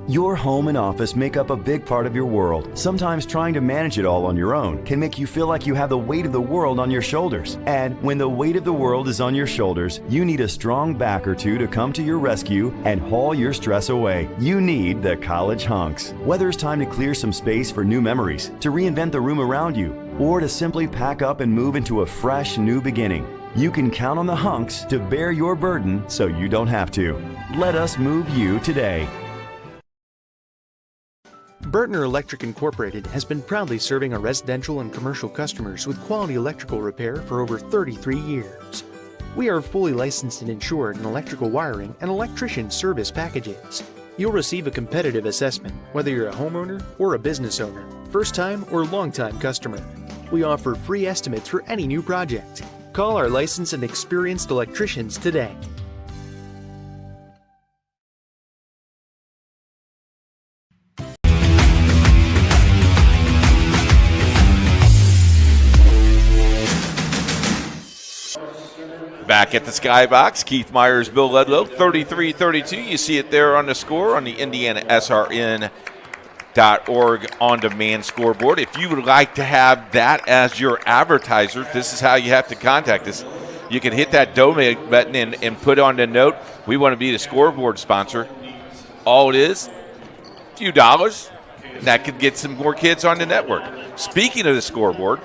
Your home and office make up a big part of your world. Sometimes trying to manage it all on your own can make you feel like you have the weight of the world on your shoulders. And when the weight of the world is on your shoulders, you need a strong back or two to come to your rescue and haul your stress away. You need the College Hunks. Whether it's time to clear some space for new memories, to reinvent the room around you, or to simply pack up and move into a fresh new beginning, you can count on the Hunks to bear your burden so you don't have to. Let us move you today. Bertner Electric Incorporated has been proudly serving our residential and commercial customers with quality electrical repair for over 33 years. We are fully licensed and insured in electrical wiring and electrician service packages. You'll receive a competitive assessment whether you're a homeowner or a business owner, first-time or long-time customer. We offer free estimates for any new project. Call our licensed and experienced electricians today. Back at the Skybox, Keith Myers, Bill Ledlow, 33-32. You see it there on the score on the IndianaSRN.org on-demand scoreboard. If you would like to have that as your advertiser, this is how you have to contact us. You can hit that donate button and put on the note, we want to be the scoreboard sponsor. All it is, few dollars. That could get some more kids on the network. Speaking of the scoreboard,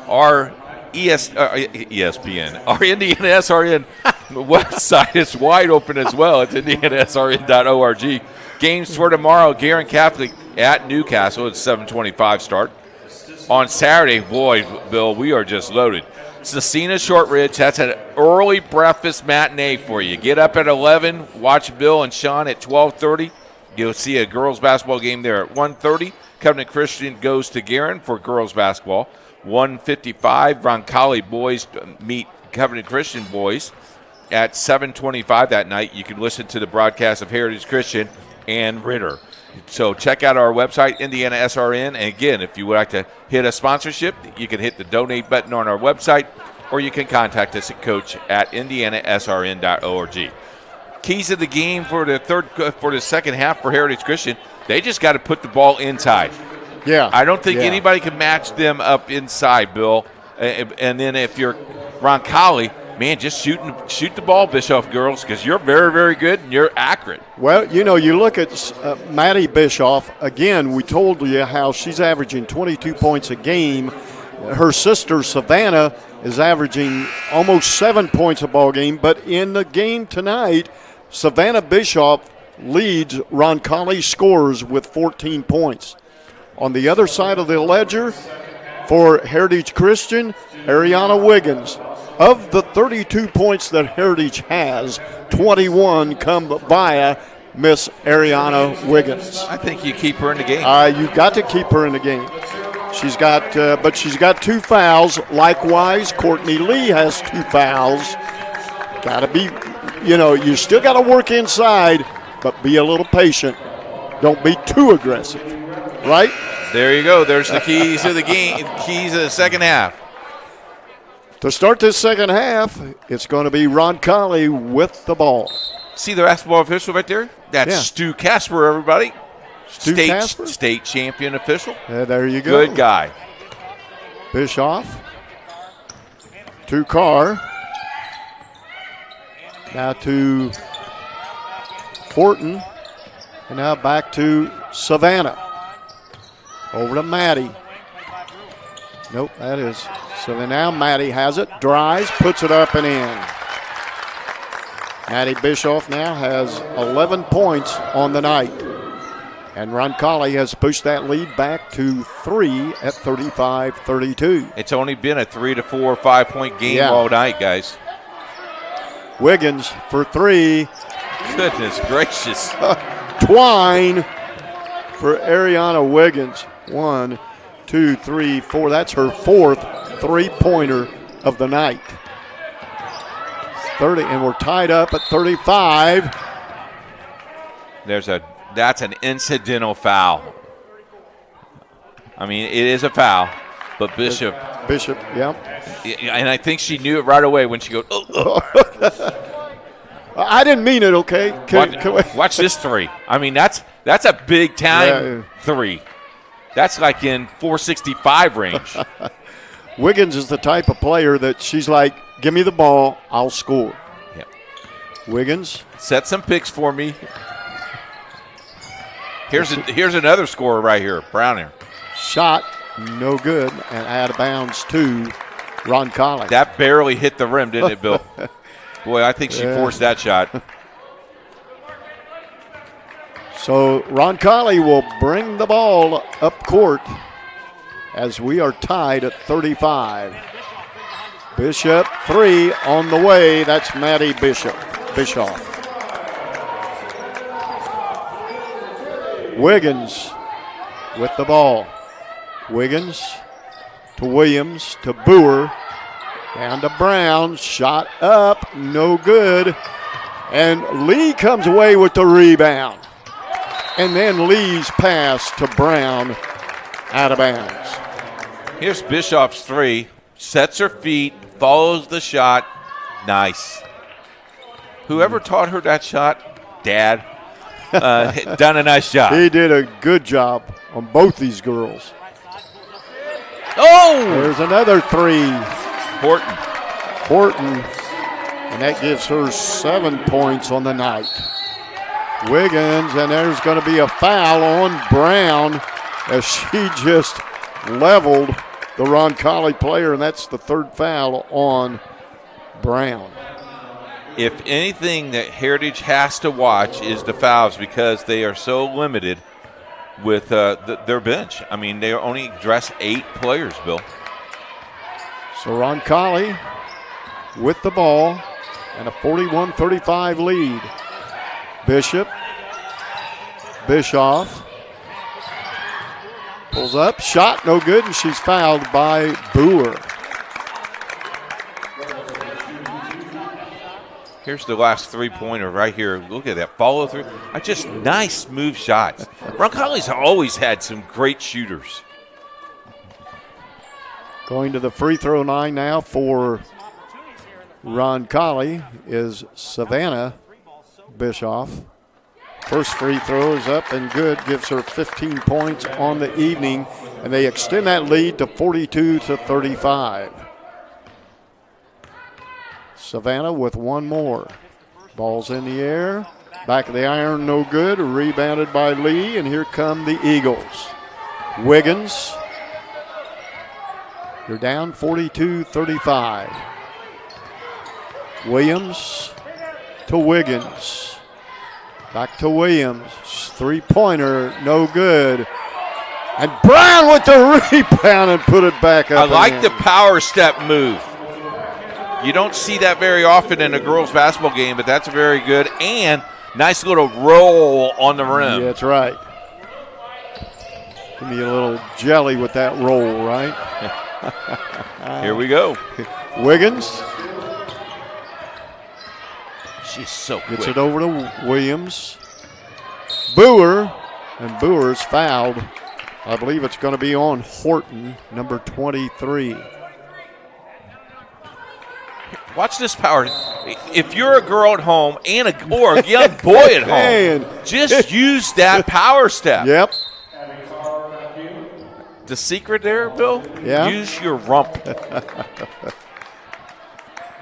our ESPN, our Indiana SRN website is wide open as well. It's indianasrn.org. Games for tomorrow, Guerin Catholic at Newcastle. It's 7:25 start. On Saturday, boy, Bill, we are just loaded. Cecina Shortridge, that's an early breakfast matinee for you. Get up at 11, watch Bill and Sean at 12:30. You'll see a girls basketball game there at 1:30. Covenant Christian goes to Guerin for girls basketball. 1:55, Roncalli boys meet Covenant Christian boys at 7:25 that night. You can listen to the broadcast of Heritage Christian and Ritter. So check out our website, Indiana SRN. And again, if you would like to hit a sponsorship, you can hit the donate button on our website, or you can contact us at coach@indianasrn.org. Keys of the game for the second half for Heritage Christian, they just got to put the ball inside. Yeah. I don't think anybody can match them up inside, Bill. And then if you're Roncalli, man, just shoot the ball, Bischoff girls, because you're very, very good and you're accurate. Well, you know, you look at Maddie Bischoff. Again, we told you how she's averaging 22 points a game. Her sister, Savannah, is averaging almost 7 points a ball game. But in the game tonight, Savannah Bischoff leads Roncalli scores with 14 points. On the other side of the ledger, for Heritage Christian, Ariana Wiggins. Of the 32 points that Heritage has, 21 come via Miss Ariana Wiggins. I think you keep her in the game. You've got to keep her in the game. She's got 2 fouls. Likewise, Courtney Lee has 2 fouls. Got to be, you still got to work inside, but be a little patient. Don't be too aggressive, right? There you go. There's the keys of the game, keys of the second half. To start this second half, it's going to be Roncalli with the ball. See the basketball official right there? That's Stu Casper, everybody. State champion official. There you go. Good guy. Bischoff to Carr. Now to Horton. And now back to Savannah. Over to Maddie. Nope, that is. So now Maddie has it, drives, puts it up and in. Maddie Bischoff now has 11 points on the night. And Roncalli has pushed that lead back to 3 at 35-32. It's only been a 3 to 4 or 5 point game all night, guys. Wiggins for 3. Goodness gracious. Twine for Ariana Wiggins. 1, 2, 3, 4. That's her 4th three-pointer of the night. 30, and we're tied up at 35. That's an incidental foul. I mean, it is a foul, but Bishop, yeah. And I think she knew it right away when she goes, oh. I didn't mean it, okay? Watch this 3. I mean, that's a big time 3. That's like in 465 range. Wiggins is the type of player that she's like, give me the ball, I'll score. Yep. Wiggins. Set some picks for me. Here's another scorer right here, Browner. Shot, no good, and out of bounds to Roncalli. That barely hit the rim, didn't it, Bill? Boy, I think she forced that shot. So Roncalli will bring the ball up court as we are tied at 35. Bishop 3 on the way. That's Maddie Bischoff. Wiggins with the ball. Wiggins to Williams to Boer. Down to Brown. Shot up. No good. And Lee comes away with the rebound. And then Lee's pass to Brown out of bounds. Here's Bischoff's 3. Sets her feet. Follows the shot. Nice. Whoever taught her that shot, Dad, done a nice job. He did a good job on both these girls. Oh! There's another 3. Horton. And that gives her 7 points on the night. Wiggins, and there's going to be a foul on Brown as she just leveled the Roncalli player, and that's the third foul on Brown. If anything that Heritage has to watch is the fouls, because they are so limited with their bench. I mean, they only dress 8 players, Bill. So Roncalli with the ball and a 41-35 lead. Bischoff pulls up, shot no good, and she's fouled by Boer. Here's the last three-pointer right here. Look at that follow-through. Just nice, smooth shots. Roncalli's always had some great shooters. Going to the free throw line now for Roncalli is Savannah Bischoff. First free throw is up and good, gives her 15 points on the evening, and they extend that lead to 42-35. Savannah with one more. Ball's in the air. Back of the iron, no good. Rebounded by Lee, and here come the Eagles. Wiggins. You're down 42-35. Williams to Wiggins. Back to Williams. Three-pointer, no good. And Brown with the rebound and put it back up. I like the power step move. You don't see that very often in a girls' basketball game, but that's very good. And nice little roll on the rim. Yeah, that's right. Give me a little jelly with that roll, right? Here we go. Wiggins. She's so quick. Gets it over to Williams. Boer, and Boer's fouled. I believe it's going to be on Horton, number 23. Watch this power. If you're a girl at home or a young boy at home, just use that power step. Yep. The secret there, Bill? Yeah. Use your rump.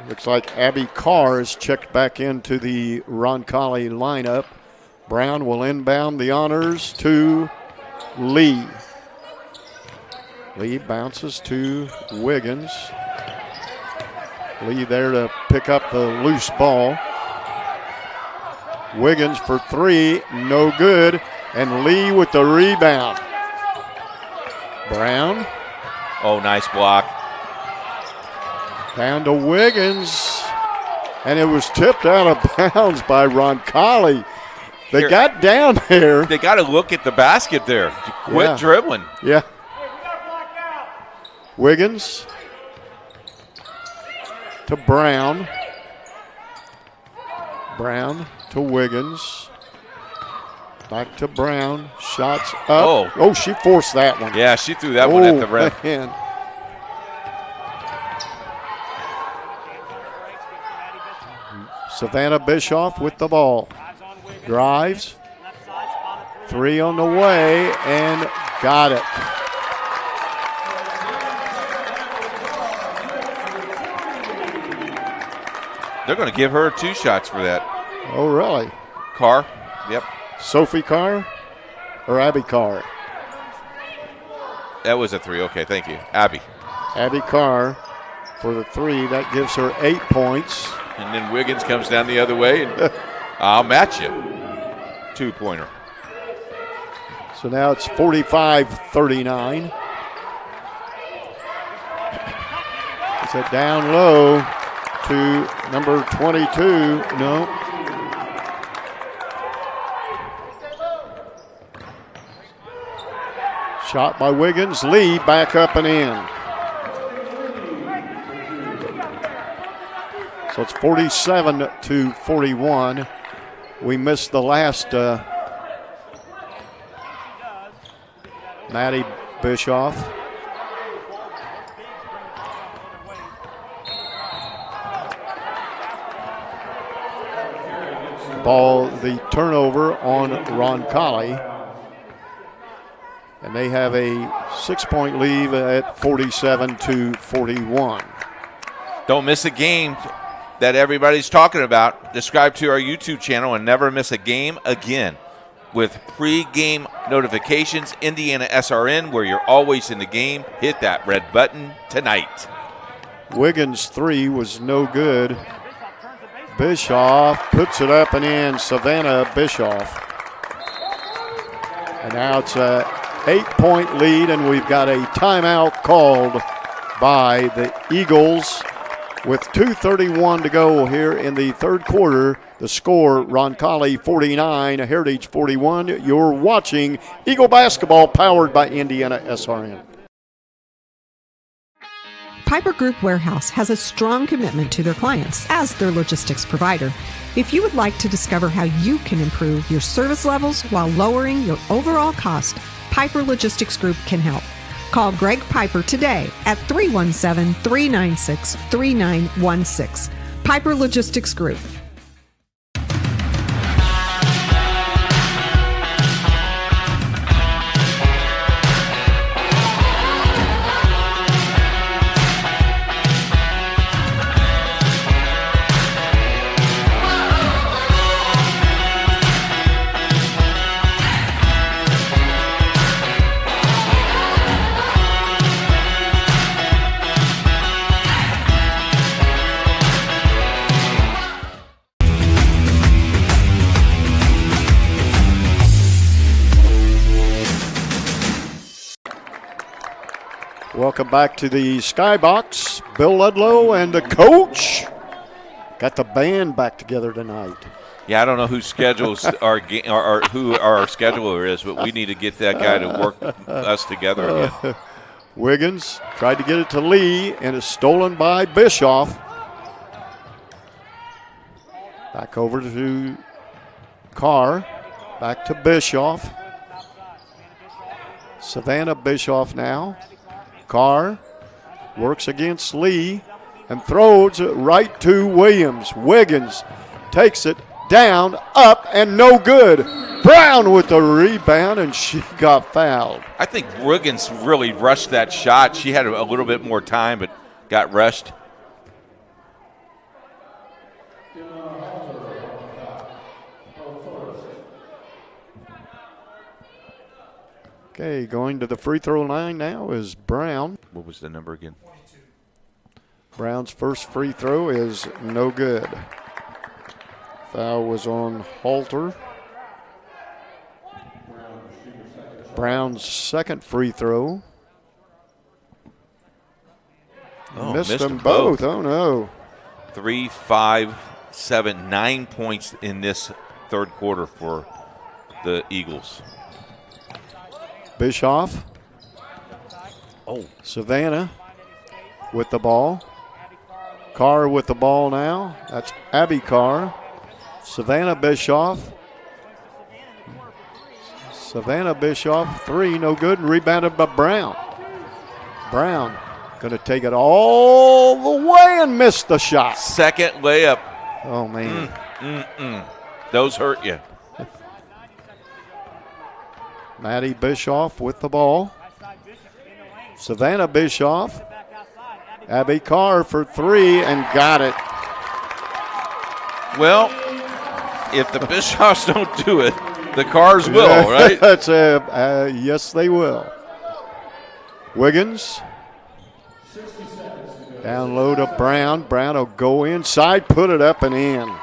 Looks like Abby Carr is checked back into the Roncalli lineup. Brown will inbound the honors to Lee. Lee bounces to Wiggins. Lee there to pick up the loose ball. Wiggins for three, no good. And Lee with the rebound. Brown. Oh, nice block. Down to Wiggins. And it was tipped out of bounds by Roncalli. They got down there. They got to look at the basket there. Quit dribbling. Yeah. Wiggins to Brown. Brown to Wiggins. Back to Brown. Shots up. Oh, she forced that one. Yeah, she threw that one at the rim. Man. Savannah Bischoff with the ball. Drives. Three on the way and got it. They're going to give her 2 shots for that. Oh, really? Carr. Yep. Sophie Carr or Abby Carr? That was a 3. Okay, thank you. Abby. Abby Carr for the 3. That gives her 8 points. And then Wiggins comes down the other way, and I'll match you. 2-pointer. So now it's 45-39. It's a down low to number 22. No. Shot by Wiggins. Lee back up and in. So it's 47-41. We missed the last Maddie Bischoff. Ball, the turnover on Roncalli. And they have a 6-point lead at 47-41. Don't miss a game. that everybody's talking about. Subscribe to our YouTube channel and never miss a game again with pre-game notifications. Indiana SRN, where you're always in the game. Hit that red button tonight. Wiggins' three was no good. Bischoff puts it up and in. Savannah Bischoff. And now it's a 8-point lead, and we've got a timeout called by the Eagles with 2:31 to go here in the third quarter. The score, Roncalli 49, Heritage 41. You're watching Eagle basketball powered by Indiana SRN. Piper Group Warehouse has a strong commitment to their clients as their logistics provider. If you would like to discover how you can improve your service levels while lowering your overall cost, Piper Logistics Group can help. Call Greg Piper today at 317-396-3916. Piper Logistics Group. Welcome back to the Skybox. Bill Ludlow and the coach got the band back together tonight. Yeah, I don't know who schedules our who our scheduler is, but we need to get that guy to work us together again. Wiggins tried to get it to Lee, and it's stolen by Bischoff. Back over to Carr. Back to Bischoff. Savannah Bischoff now. Carr works against Lee and throws it right to Williams. Wiggins takes it down, up, and no good. Brown with the rebound, and she got fouled. I think Wiggins really rushed that shot. She had a little bit more time, but got rushed. Okay, going to the free throw line now is Brown. What was the number again? Brown's first free throw is no good. Foul was on Halter. Brown's second free throw. Missed them both. Oh, no. 3, 5, 7, 9 points in this third quarter for the Eagles. Bischoff. Oh. Savannah with the ball. Carr with the ball now. That's Abby Carr. Savannah Bischoff. Savannah Bischoff, three, no good, and rebounded by Brown. Brown going to take it all the way and miss the shot. Second layup. Oh, man. Those hurt you. Maddie Bischoff with the ball. Savannah Bischoff. Abby Carr for three and got it. Well, if the Bischoffs don't do it, the Carrs will, right? That's yes, they will. Wiggins. Down low to Brown. Brown will go inside, put it up and in.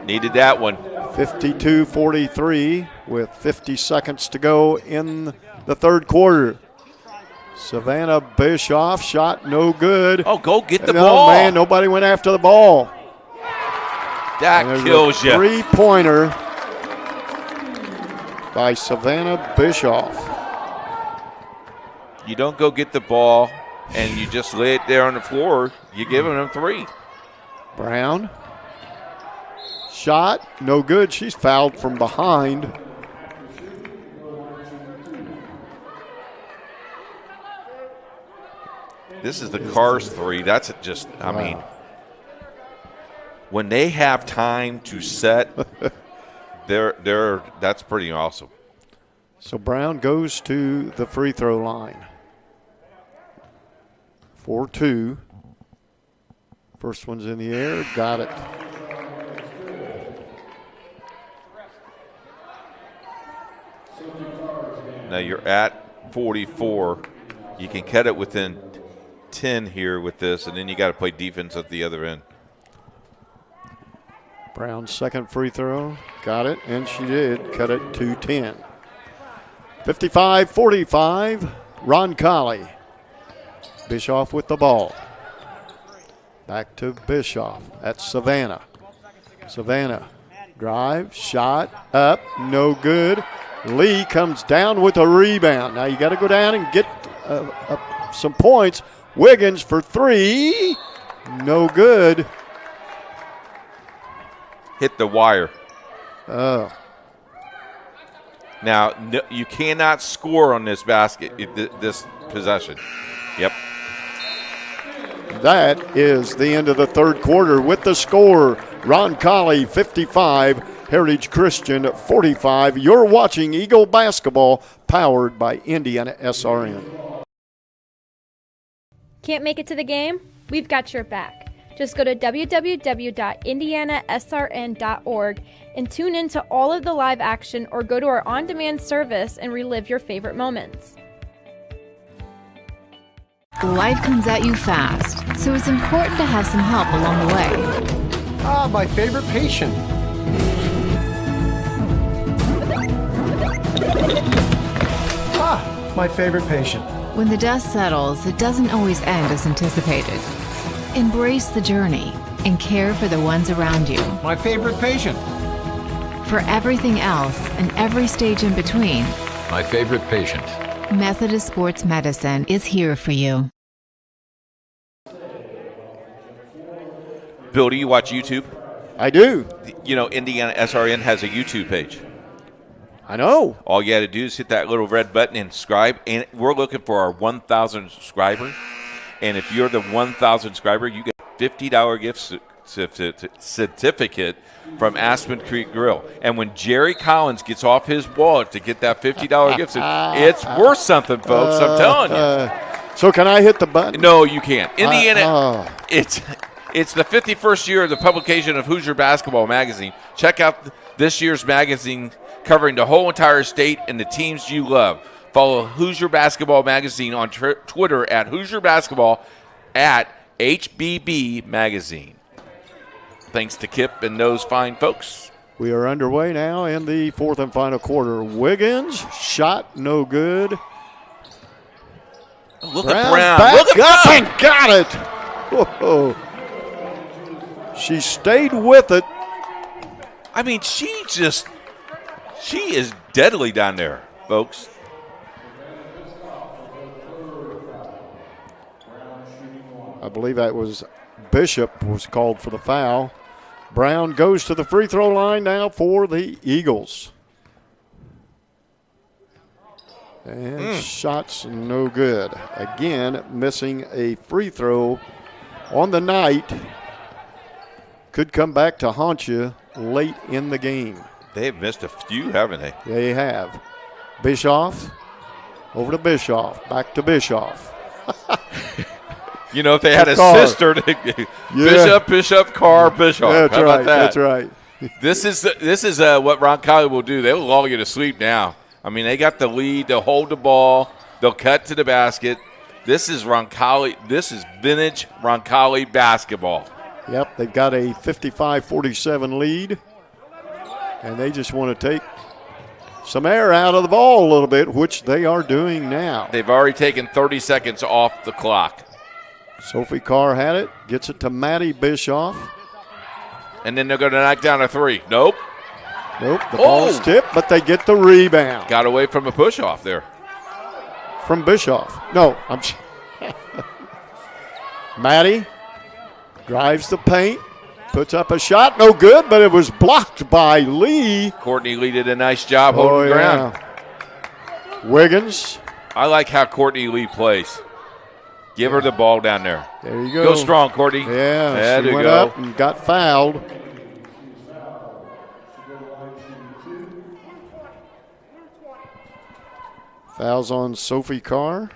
Needed that one. 52-43 with 50 seconds to go in the third quarter. Savannah Bischoff shot no good. Oh, go get the ball. Oh, man, nobody went after the ball. That kills you. Three-pointer by Savannah Bischoff. You don't go get the ball and you just lay it there on the floor. You're giving them three. Brown. Shot, no good. She's fouled from behind. This is the Carrs three. That's just, I mean, when they have time to set, that's pretty awesome. So Brown goes to the free throw line. 4-2. First one's in the air. Got it. Now you're at 44. You can cut it within 10 here with this, and then you got to play defense at the other end. Brown's second free throw. Got it, and she did. Cut it to 10. 55-45, Roncalli. Bischoff with the ball. Back to Bischoff. That's Savannah. Savannah drive, shot, up, no good. Lee comes down with a rebound. Now you got to go down and get some points. Wiggins for three. No good. Hit the wire. Oh. Now, no, you cannot score on this basket, this possession. Yep. That is the end of the third quarter with the score. Roncalli 55, Heritage Christian 45. You're watching Eagle Basketball, powered by Indiana SRN. Can't make it to the game? We've got your back. Just go to www.indianasrn.org and tune in to all of the live action, or go to our on-demand service and relive your favorite moments. Life comes at you fast, so it's important to have some help along the way. My favorite patient. My favorite patient. When the dust settles, it doesn't always end as anticipated. Embrace the journey and care for the ones around you. My favorite patient. For everything else and every stage in between, my favorite patient. Methodist Sports Medicine is here for you. Bill, do you watch YouTube? I do. You know, Indiana SRN has a YouTube page. I know. All you got to do is hit that little red button and subscribe. And we're looking for our 1,000 subscriber. And if you're the 1,000 subscriber, you get a $50 gift certificate from Aspen Creek Grill. And when Jerry Collins gets off his wallet to get that $50 gift certificate, it's worth something, folks. I'm telling you. So can I hit the button? No, you can't. Indiana, it's the 51st year of the publication of Hoosier Basketball Magazine. Check out this year's magazine covering the whole entire state and the teams you love. Follow Hoosier Basketball Magazine on Twitter at Hoosier Basketball at HBB Magazine. Thanks to Kip and those fine folks. We are underway now in the fourth and final quarter. Wiggins, shot no good. Look at Brown. Back Look at up Brown. and got it. Whoa. She stayed with it. I mean, she is deadly down there, folks. I believe that was Bishop was called for the foul. Brown goes to the free throw line now for the Eagles. And shots no good. Again, missing a free throw on the night. Could come back to haunt you late in the game. They've missed a few, haven't they? They have. Bischoff, over to Bischoff, back to Bischoff. You know, if they had a sister, Bishop, Carr, Bischoff. That's How right. about that? That's right. This is what Roncalli will do. They will lull you to sleep now. I mean, they got the lead. They'll hold the ball. They'll cut to the basket. This is Roncalli. This is vintage Roncalli basketball. Yep, they've got a 55-47 lead, and they just want to take some air out of the ball a little bit, which they are doing now. They've already taken 30 seconds off the clock. Sophie Carr had it, gets it to Maddie Bischoff. And then they're going to knock down a three. Nope. The ball's tipped, but they get the rebound. Got away from a push-off there. From Bischoff. No, I'm Maddie drives the paint, puts up a shot, no good, but it was blocked by Lee. Courtney Lee did a nice job holding ground. Wiggins. I like how Courtney Lee plays. Give her the ball down there. There you go. Go strong, Courtney. Yeah, she went up and got fouled. Fouls on Sophie Carr.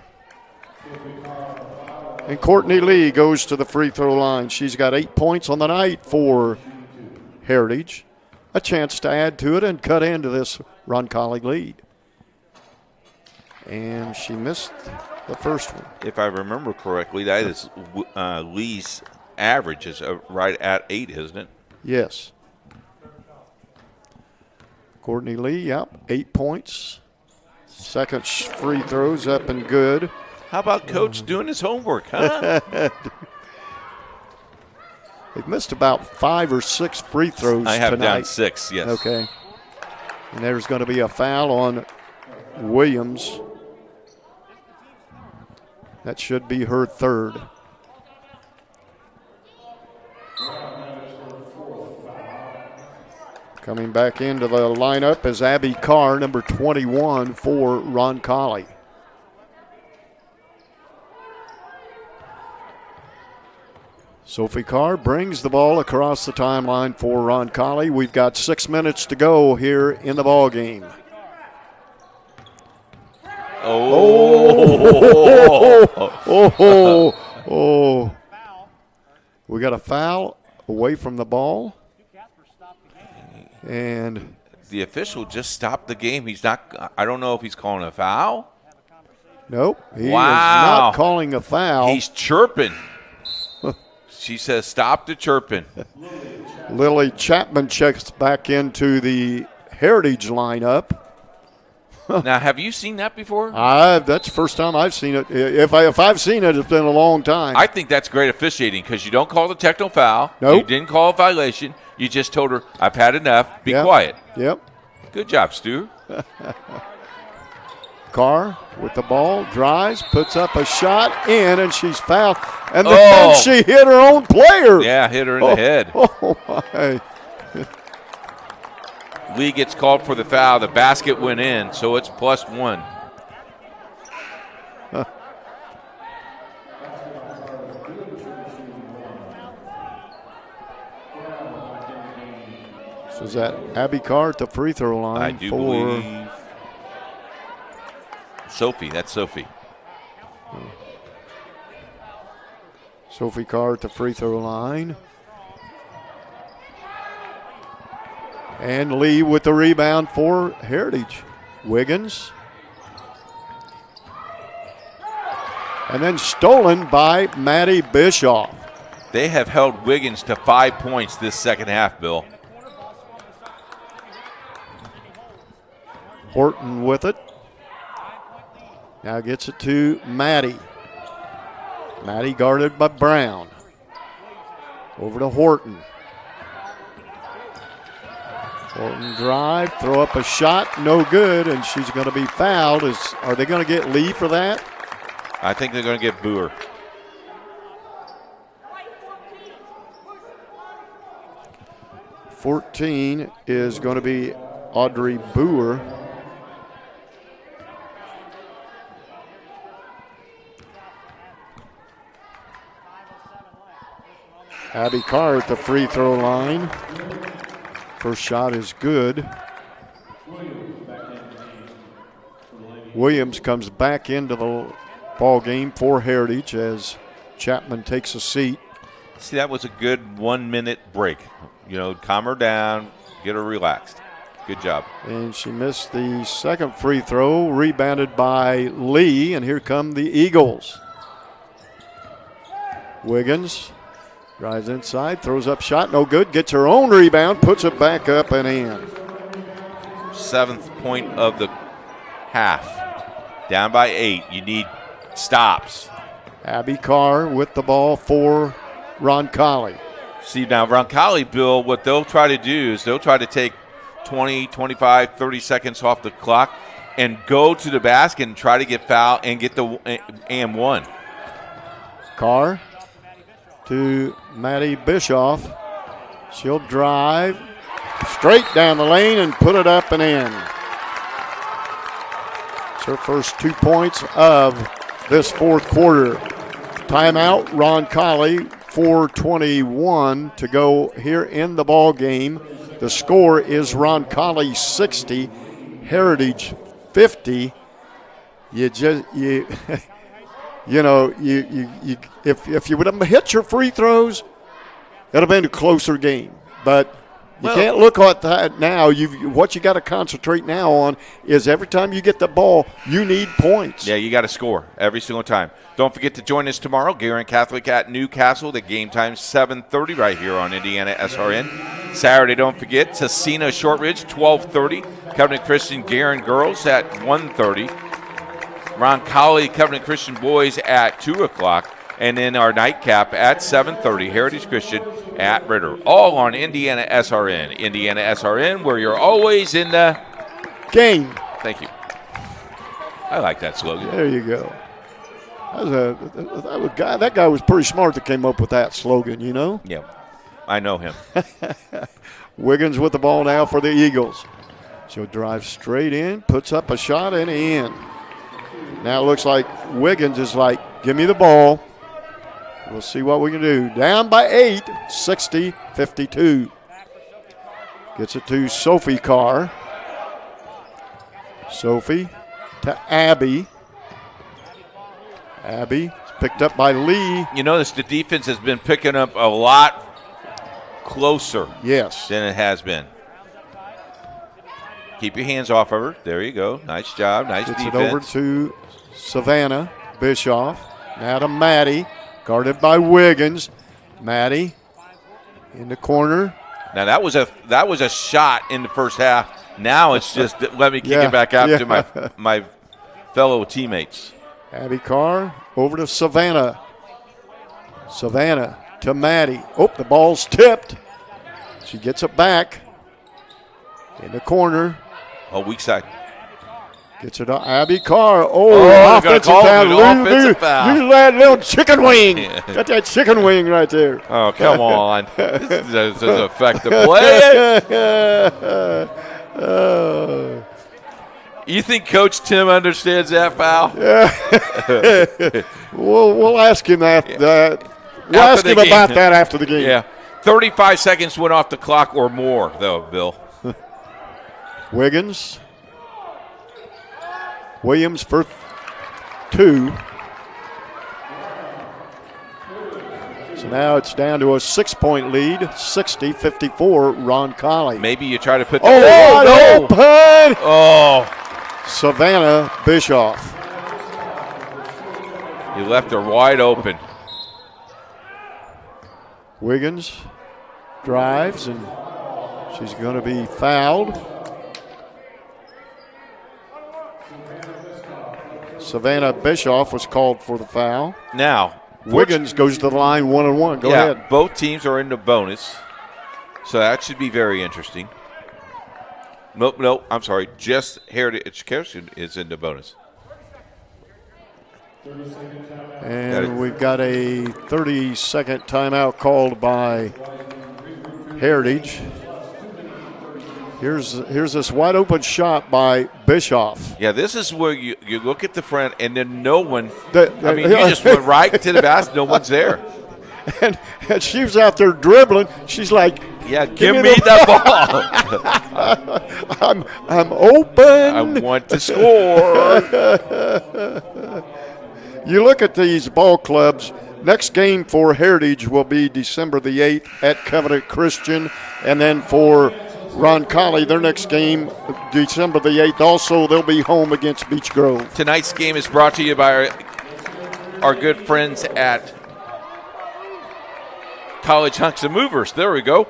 And Courtney Lee goes to the free throw line. She's got 8 points on the night for Heritage. A chance to add to it and cut into this Roncalli lead. And she missed the first one. If I remember correctly, that is Lee's average is right at 8, isn't it? Yes. Courtney Lee, yep, 8 points. Second free throws up and good. How about Coach doing his homework, huh? They've missed about 5 or 6 free throws I have tonight. down 6, yes. Okay. And there's going to be a foul on Williams. That should be her third. Coming back into the lineup is Abby Carr, number 21 for Roncalli. Sophie Carr brings the ball across the timeline for Roncalli. We've got 6 minutes to go here in the ball game. Oh. We got a foul away from the ball. And the official just stopped the game. He's not, I don't know if he's calling a foul. Nope. He is not calling a foul. He's chirping. She says, stop the chirping. Lily Chapman checks back into the Heritage lineup. Now, have you seen that before? That's the first time I've seen it. If I've seen it, it's been a long time. I think that's great officiating because you don't call the technical foul. Nope. You didn't call a violation. You just told her, I've had enough. Be quiet. Yep. Good job, Stu. Carr with the ball, drives, puts up a shot, in, and she's fouled. And then she hit her own player. Yeah, hit her in the head. Oh, my. Lee gets called for the foul. The basket went in, so it's +1. So is that Abby Carr at the free throw line? I do believe Sophie. That's Sophie. Sophie Carr at the free throw line. And Lee with the rebound for Heritage. Wiggins. And then stolen by Maddie Bischoff. They have held Wiggins to 5 points this second half, Bill. Horton with it. Now gets it to Maddie. Maddie guarded by Brown. Over to Horton. Horton drive, throw up a shot, no good, and she's going to be fouled. Are they going to get Lee for that? I think they're going to get Boer. $14 is going to be Audrey Boer. Abby Carr at the free throw line. First shot is good. Williams comes back into the ball game for Heritage as Chapman takes a seat. See, that was a good 1 minute break. You know, calm her down, get her relaxed. Good job. And she missed the second free throw, rebounded by Lee, and here come the Eagles. Wiggins drives inside, throws up shot, no good, gets her own rebound, puts it back up and in. 7th point of the half. Down by 8. You need stops. Abby Carr with the ball for Roncalli. See, now Roncalli, Bill, what they'll try to do is they'll try to take 20, 25, 30 seconds off the clock and go to the basket and try to get fouled and get the and one. Carr to Maddie Bischoff. She'll drive straight down the lane and put it up and in. It's her first 2 points of this fourth quarter. Timeout, Roncalli, 4:21 to go here in the ball game. The score is Roncalli 60, Heritage 50. if you would have hit your free throws, it would have been a closer game. But you can't look at that now. What you got to concentrate now on is every time you get the ball, you need points. Yeah, you got to score every single time. Don't forget to join us tomorrow, Guerin Catholic at Newcastle. The game time 7:30 right here on Indiana SRN. Saturday, don't forget, Cecina Shortridge 12:30. Covenant Christian Guerin girls at 1:30. Roncalli Covenant Christian boys at 2 o'clock. And then our nightcap at 7:30, Heritage Christian at Ritter. All on Indiana SRN. Indiana SRN, where you're always in the game. Thank you. I like that slogan. There you go. That guy was pretty smart that came up with that slogan, Yeah, I know him. Wiggins with the ball now for the Eagles. She'll drive straight in, puts up a shot and in. Now it looks like Wiggins is like, give me the ball. We'll see what we can do. Down by 8, 60-52. Gets it to Sophie Carr. Sophie to Abby. Abby picked up by Lee. You notice the defense has been picking up a lot closer than it has been. Keep your hands off of her. There you go. Nice job. Nice defense. Gets it over to Savannah Bischoff. Now to Maddie. Guarded by Wiggins. Maddie in the corner. Now that was a shot in the first half. Now it's just let me kick it back out to my fellow teammates. Abby Carr over to Savannah. Savannah to Maddie. Oh, the ball's tipped. She gets it back in the corner. Oh, weak side. Gets it to Abby Carr. Offensive foul. Use that little chicken wing. Got that chicken wing right there. Oh, come on. This doesn't affect the play. You think Coach Tim understands that foul? Yeah. we'll ask him after that. We'll ask him about that after the game. Yeah. 35 seconds went off the clock or more, though, Bill. Wiggins. Williams for 2. So now it's down to a 6-point lead, 60-54, Roncalli. Maybe you try to put the open! Oh. Savannah Bischoff. You left her wide open. Wiggins drives, and she's going to be fouled. Savannah Bischoff was called for the foul. Now, Wiggins goes to the line 1-1. Go ahead. Both teams are in the bonus, so that should be very interesting. No, I'm sorry. Just Heritage Christian is in the bonus. And we've got a 30-second timeout called by Heritage. Here's this wide open shot by Bischoff. Yeah, this is where you look at the front and then no one. You just went right to the basket. No one's there. And she was out there dribbling. She's like, "Yeah, give me the ball. I'm open. I want to score." You look at these ball clubs. Next game for Heritage will be December the 8th at Covenant Christian, and then for Roncalli, their next game, December the 8th. Also, they'll be home against Beech Grove. Tonight's game is brought to you by our good friends at College Hunks and Movers. There we go.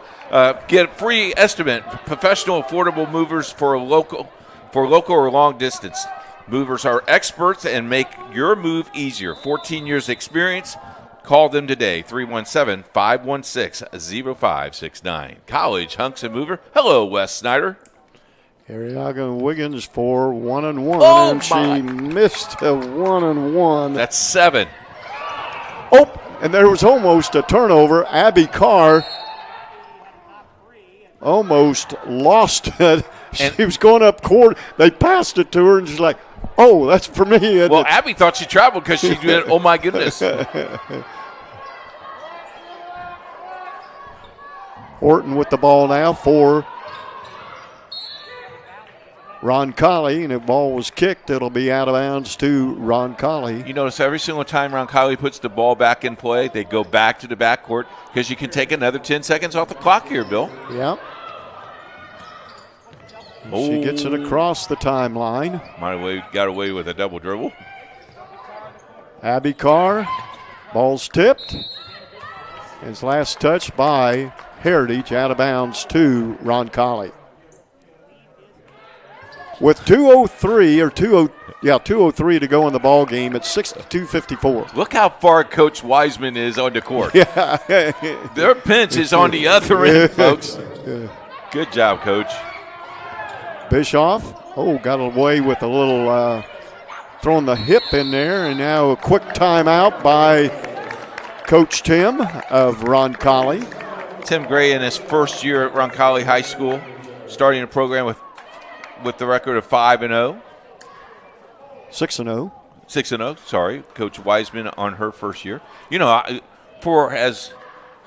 Get a free estimate. Professional, affordable movers for local or long distance. Movers are experts and make your move easier. 14 years experience. Call them today, 317-516-0569. College Hunks and Mover. Hello, Wes Snyder. Ariaga Wiggins for 1-1, and she missed a 1-1. That's 7. Oh, and there was almost a turnover. Abby Carr almost lost it. She was going up court. They passed it to her, and she's like, oh, that's for me. Well, Abby thought she traveled because she did, oh, my goodness. Horton with the ball now for Roncalli, and the ball was kicked. It'll be out of bounds to Roncalli. You notice every single time Roncalli puts the ball back in play, they go back to the backcourt because you can take another 10 seconds off the clock here, Bill. Yep. She gets it across the timeline. Got away with a double dribble. Abby Carr, ball's tipped. His last touch by Heritage, out of bounds to Roncalli. With 2:03 to go in the ball game, it's 62-54. Look how far Coach Wiseman is on the court. Yeah. Their bench is on the other end, folks. Good job, Coach. Bischoff, got away with a little throwing the hip in there, and now a quick timeout by Coach Tim of Roncalli. Tim Gray in his first year at Roncalli High School, starting a program with the record of 5-0. 6-0. 6-0, sorry. Coach Wiseman on her first year. You know, for as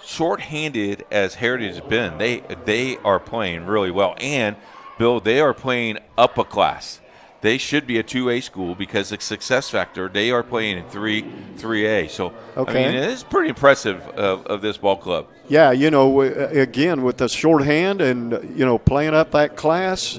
short-handed as Heritage has been, they are playing really well. And, Bill, they are playing up a class. They should be a 2A school because the success factor, they are playing in 3A. So, okay. I mean, it's pretty impressive of this ball club. Yeah, you know, again, with the shorthand and, you know, playing up that class,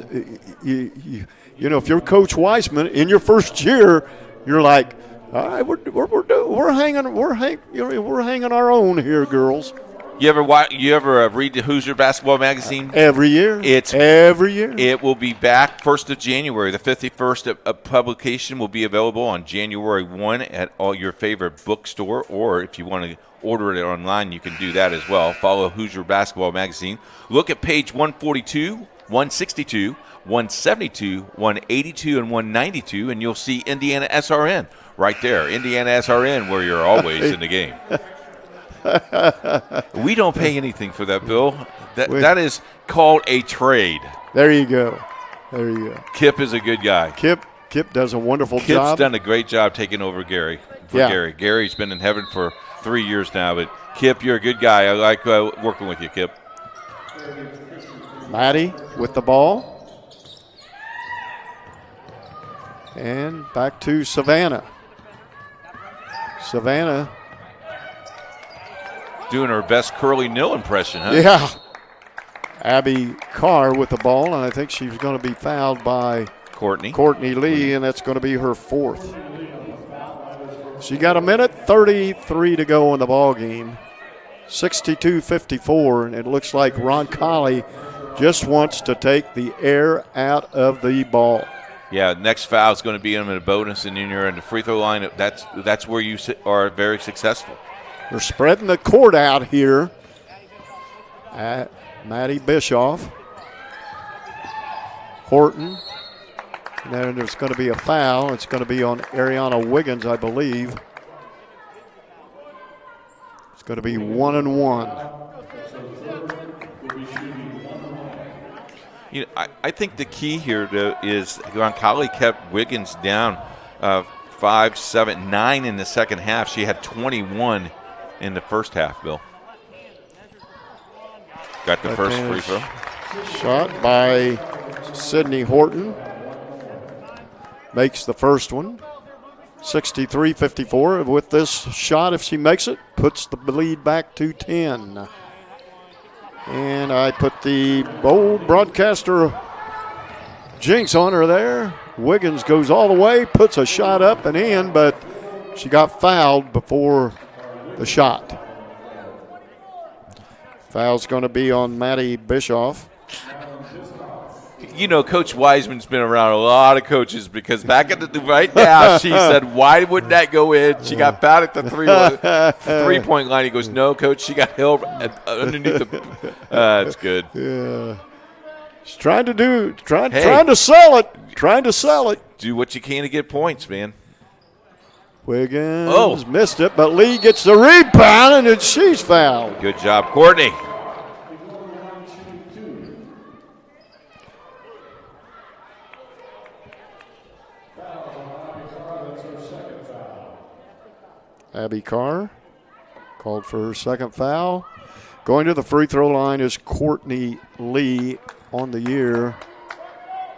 you know, if you're Coach Wiseman in your first year, you're like, all right, we're hanging our own here, girls. You ever read the Hoosier Basketball Magazine? Every year. Every year. It will be back 1st of January. The 51st publication will be available on January 1 at all your favorite bookstore, or if you want to order it online, you can do that as well. Follow Hoosier Basketball Magazine. Look at page 142, 162, 172, 182, and 192, and you'll see Indiana SRN right there. Indiana SRN, where you're always in the game. We don't pay anything for that, Bill. That is called a trade. There you go. Kip is a good guy. Kip does a wonderful job. Kip's done a great job taking over Gary. Gary's been in heaven for 3 years now, but Kip, you're a good guy. I like working with you, Kip. Maddie with the ball. And back to Savannah. Savannah doing her best Curly Nil impression, huh? Yeah. Abby Carr with the ball, and I think she's going to be fouled by Courtney Lee, and that's going to be her fourth. She got 1:33 to go in the ball game. 62-54, and it looks like Roncalli just wants to take the air out of the ball. Yeah, next foul is going to be in a bonus, and then you're in the free throw line. That's where you are very successful. They're spreading the court out here at Maddie Bischoff. Horton. And then there's going to be a foul. It's going to be on Ariana Wiggins, I believe. It's going to be 1-1. You know, I think the key here is Roncalli kept Wiggins down 5, 7, 9 in the second half. She had 21 in the first half, Bill. Got the first free throw. Shot by Sydney Horton. Makes the first one. 63-54. With this shot, if she makes it, puts the lead back to 10. And I put the broadcaster jinx on her there. Wiggins goes all the way, puts a shot up and in, but she got fouled before the shot. Foul's going to be on Maddie Bischoff. You know, Coach Wiseman's been around a lot of coaches because back at right now she said, why wouldn't that go in? She got fouled at the three-point line. He goes, no, Coach, she got held underneath the it's good. Yeah. She's trying to sell it. Trying to sell it. Do what you can to get points, man. Wiggins missed it, but Lee gets the rebound, and then she's fouled. Good job, Courtney. Abby Carr called for her second foul. Going to the free throw line is Courtney Lee on the year.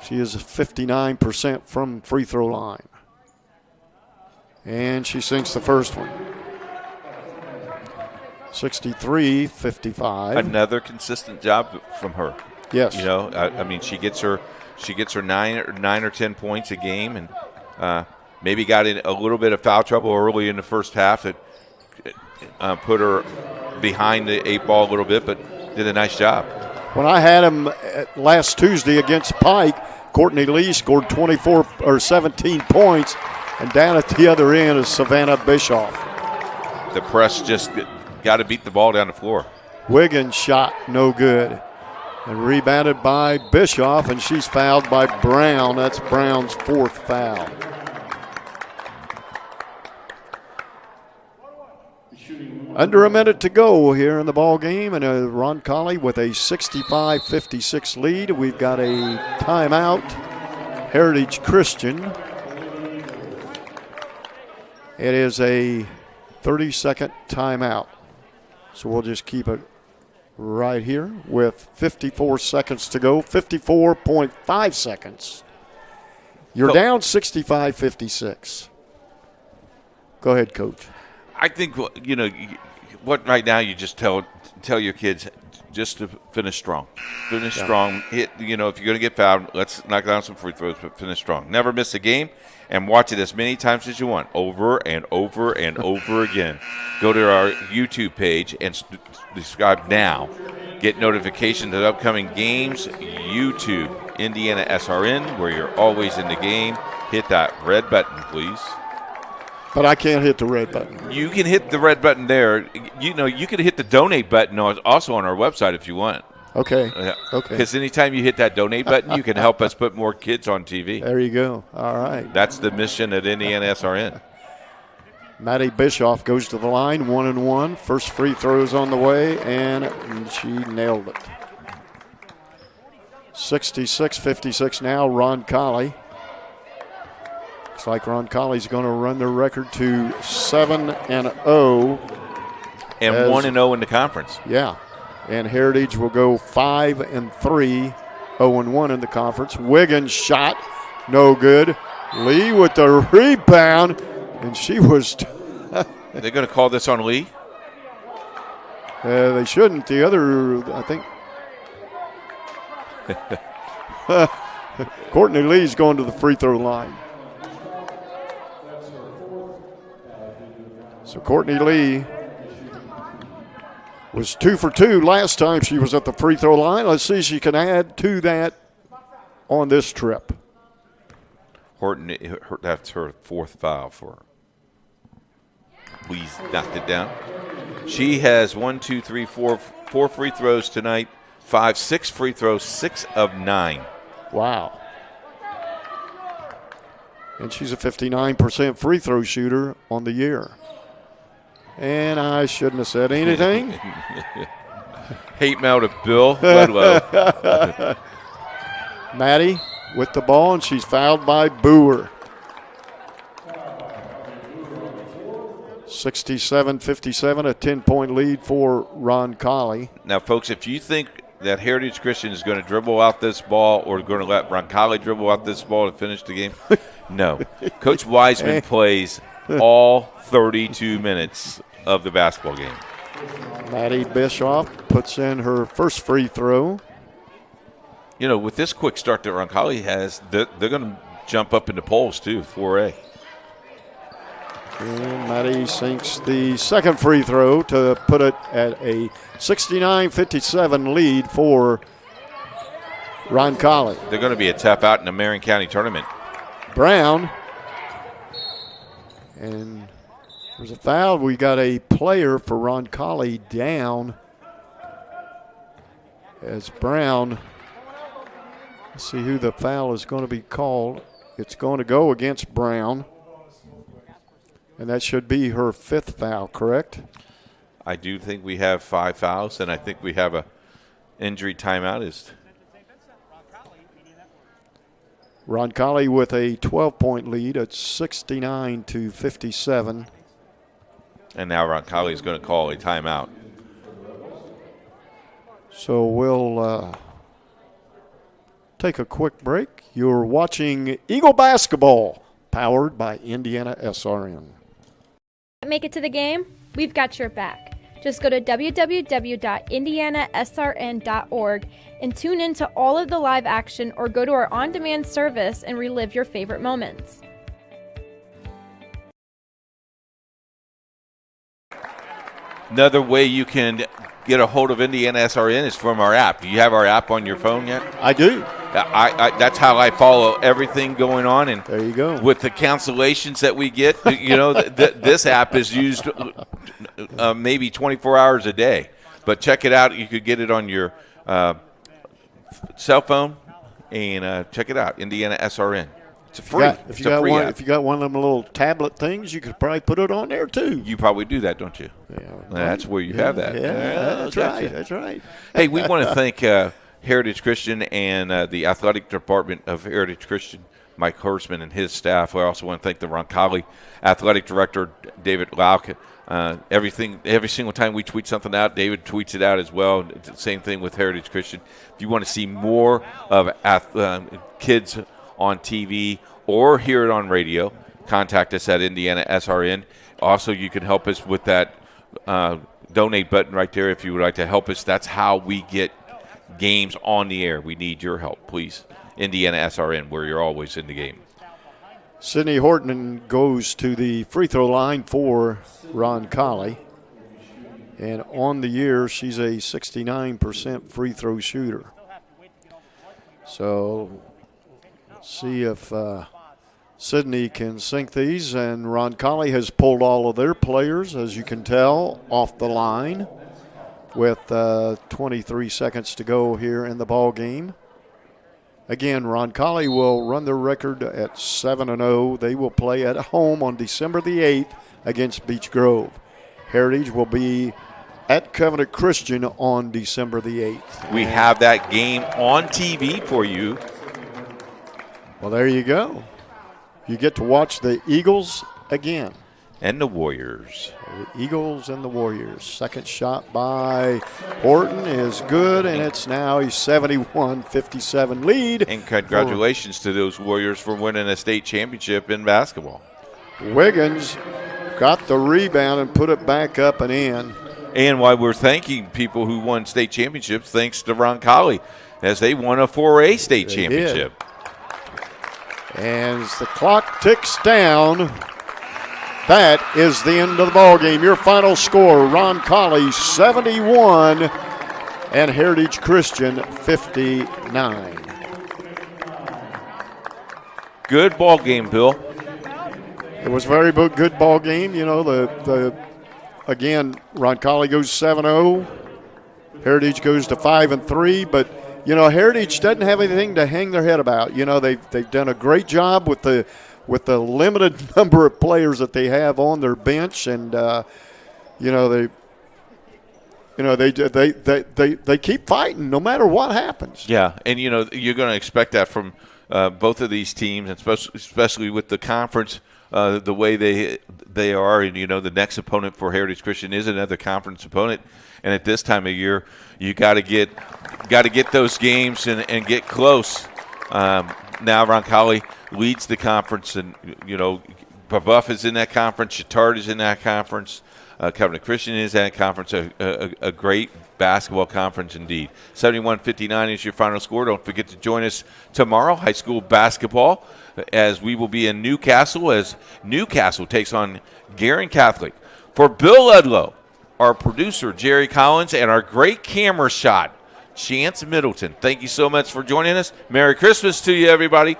She is 59% from free throw line. And she sinks the first one. 63-55. Another consistent job from her. Yes. You know, I mean, she gets her 9 or 10 points a game, and maybe got in a little bit of foul trouble early in the first half that put her behind the 8 ball a little bit, but did a nice job. When I had him last Tuesday against Pike, Courtney Lee scored 17 points, and down at the other end is Savannah Bischoff. The press just got to beat the ball down the floor. Wiggins shot no good. And rebounded by Bischoff, and she's fouled by Brown. That's Brown's 4th foul. Under a minute to go here in the ball game, and Roncalli with a 65-56 lead. We've got a timeout. Heritage Christian. It is a 30-second timeout. So we'll just keep it right here with 54 seconds to go, 54.5 seconds. You're down 65-56. Go ahead, Coach. I think, you know, what right now you just tell your kids just to finish strong. Finish strong. Hit, you know, if you're going to get fouled, let's knock down some free throws, but finish strong. Never miss a game, and watch it as many times as you want, over and over and over again. Go to our YouTube page and subscribe now. Get notifications of upcoming games. YouTube, Indiana SRN, where you're always in the game. Hit that red button, please. But I can't hit the red button. You can hit the red button there. You know, you can hit the donate button also on our website if you want. Okay. Okay. Because anytime you hit that donate button, you can help us put more kids on TV. There you go. All right. That's the mission at Indiana SRN. Maddie Bischoff goes to the line, 1-1. First free throws on the way, and she nailed it. 66-56 now, Roncalli. Looks like Roncalli's going to run their record to 7-0. And 1-0 in the conference. Yeah. And Heritage will go 5-3, 0-1 in the conference. Wiggins shot, no good. Lee with the rebound, and she was. They're going to call this on Lee? They shouldn't. The other, I think. Courtney Lee's going to the free throw line. So Courtney Lee was 2 for 2 last time she was at the free throw line. Let's see if she can add to that on this trip. Horton, that's her 4th foul for her. Lee's knocked it down. She has 4 free throws tonight, 6 free throws, 6 of 9. Wow. And she's a 59% free throw shooter on the year. And I shouldn't have said anything. Hate mail to Bill Ludlow. Maddie with the ball, and she's fouled by Boer. 67-57, a 10-point lead for Roncalli. Now, folks, if you think that Heritage Christian is going to dribble out this ball or going to let Roncalli dribble out this ball to finish the game, no. Coach Wiseman plays all 32 minutes of the basketball game. Maddie Bischoff puts in her first free throw. You know, with this quick start that Roncalli has, they're going to jump up in the polls, too, 4A. And Maddie sinks the second free throw to put it at a 69-57 lead for Roncalli. They're going to be a tough out in the Marion County tournament. Brown. And there's a foul. We got a player for Roncalli down as Brown. Let's see who the foul is going to be called. It's going to go against Brown. And that should be her 5th foul, correct? I do think we have 5 fouls, and I think we have a injury timeout. Roncalli with a 12-point lead at 69-57. And now Roncalli is going to call a timeout. So we'll take a quick break. You're watching Eagle Basketball, powered by Indiana SRN. Make it to the game? We've got your back. Just go to www.indianasrn.org and tune in to all of the live action, or go to our on-demand service and relive your favorite moments. Another way you can get a hold of Indiana SRN is from our app. Do you have our app on your phone yet? I do. That's how I follow everything going on. And there you go. With the cancellations that we get, this app is used maybe 24 hours a day. But check it out. You could get it on your cell phone and check it out, Indiana SRN. It's free. If you got one of them little tablet things, you could probably put it on there too. You probably do that, don't you? Yeah. That's where you have that. Yeah, that's right. That's right. Hey, we want to thank Heritage Christian and the athletic department of Heritage Christian, Mike Horstman and his staff. I also want to thank the Roncalli athletic director, David Lauk. Every single time we tweet something out, David tweets it out as well. It's the same thing with Heritage Christian. If you want to see more of kids on TV or hear it on radio, contact us at Indiana SRN. Also, you can help us with that donate button right there if you would like to help us. That's how we get games on the air. We need your help, please. Indiana SRN, where you're always in the game. Sydney Horton goes to the free throw line for Roncalli. And on the year, she's a 69% free throw shooter. So let's see if Sydney can sink these. And Roncalli has pulled all of their players, as you can tell, off the line with 23 seconds to go here in the ball game. Again, Roncalli will run their record at 7-0. They will play at home on December the 8th against Beech Grove. Heritage will be at Covenant Christian on December the 8th. We have that game on TV for you. Well, there you go. You get to watch the Eagles again. And the Warriors. The Eagles and the Warriors. Second shot by Horton is good, and it's now a 71-57 lead. And congratulations to those Warriors for winning a state championship in basketball. Wiggins got the rebound and put it back up and in. And while we're thanking people who won state championships, thanks to Roncalli, as they won a 4A state championship. Did. And as the clock ticks down, that is the end of the ball game. Your final score, Roncalli 71 and Heritage Christian 59. Good ball game, Bill. It was a very good ball game. You know, again, Roncalli goes 7-0. Heritage goes to 5-3, but you know, Heritage doesn't have anything to hang their head about. You know, they've done a great job with the limited number of players that they have on their bench, and they keep fighting no matter what happens. Yeah, and you know you're going to expect that from both of these teams, and especially with the conference the way they are, and you know the next opponent for Heritage Christian is another conference opponent, and at this time of year you got to get those games and get close. Now Roncalli leads the conference, and you know Buff is in that conference, Chittard is in that conference, Covenant Christian is in that conference. A great basketball conference indeed. 71-59 is your final score. Don't forget to join us tomorrow, high school basketball, as we will be in Newcastle as Newcastle takes on Guerin Catholic. For Bill Ludlow, our producer Jerry Collins, and our great camera shot Chance Middleton, thank you so much for joining us. Merry Christmas to you, everybody.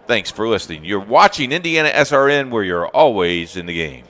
Thanks for listening. You're watching Indiana SRN, where you're always in the game.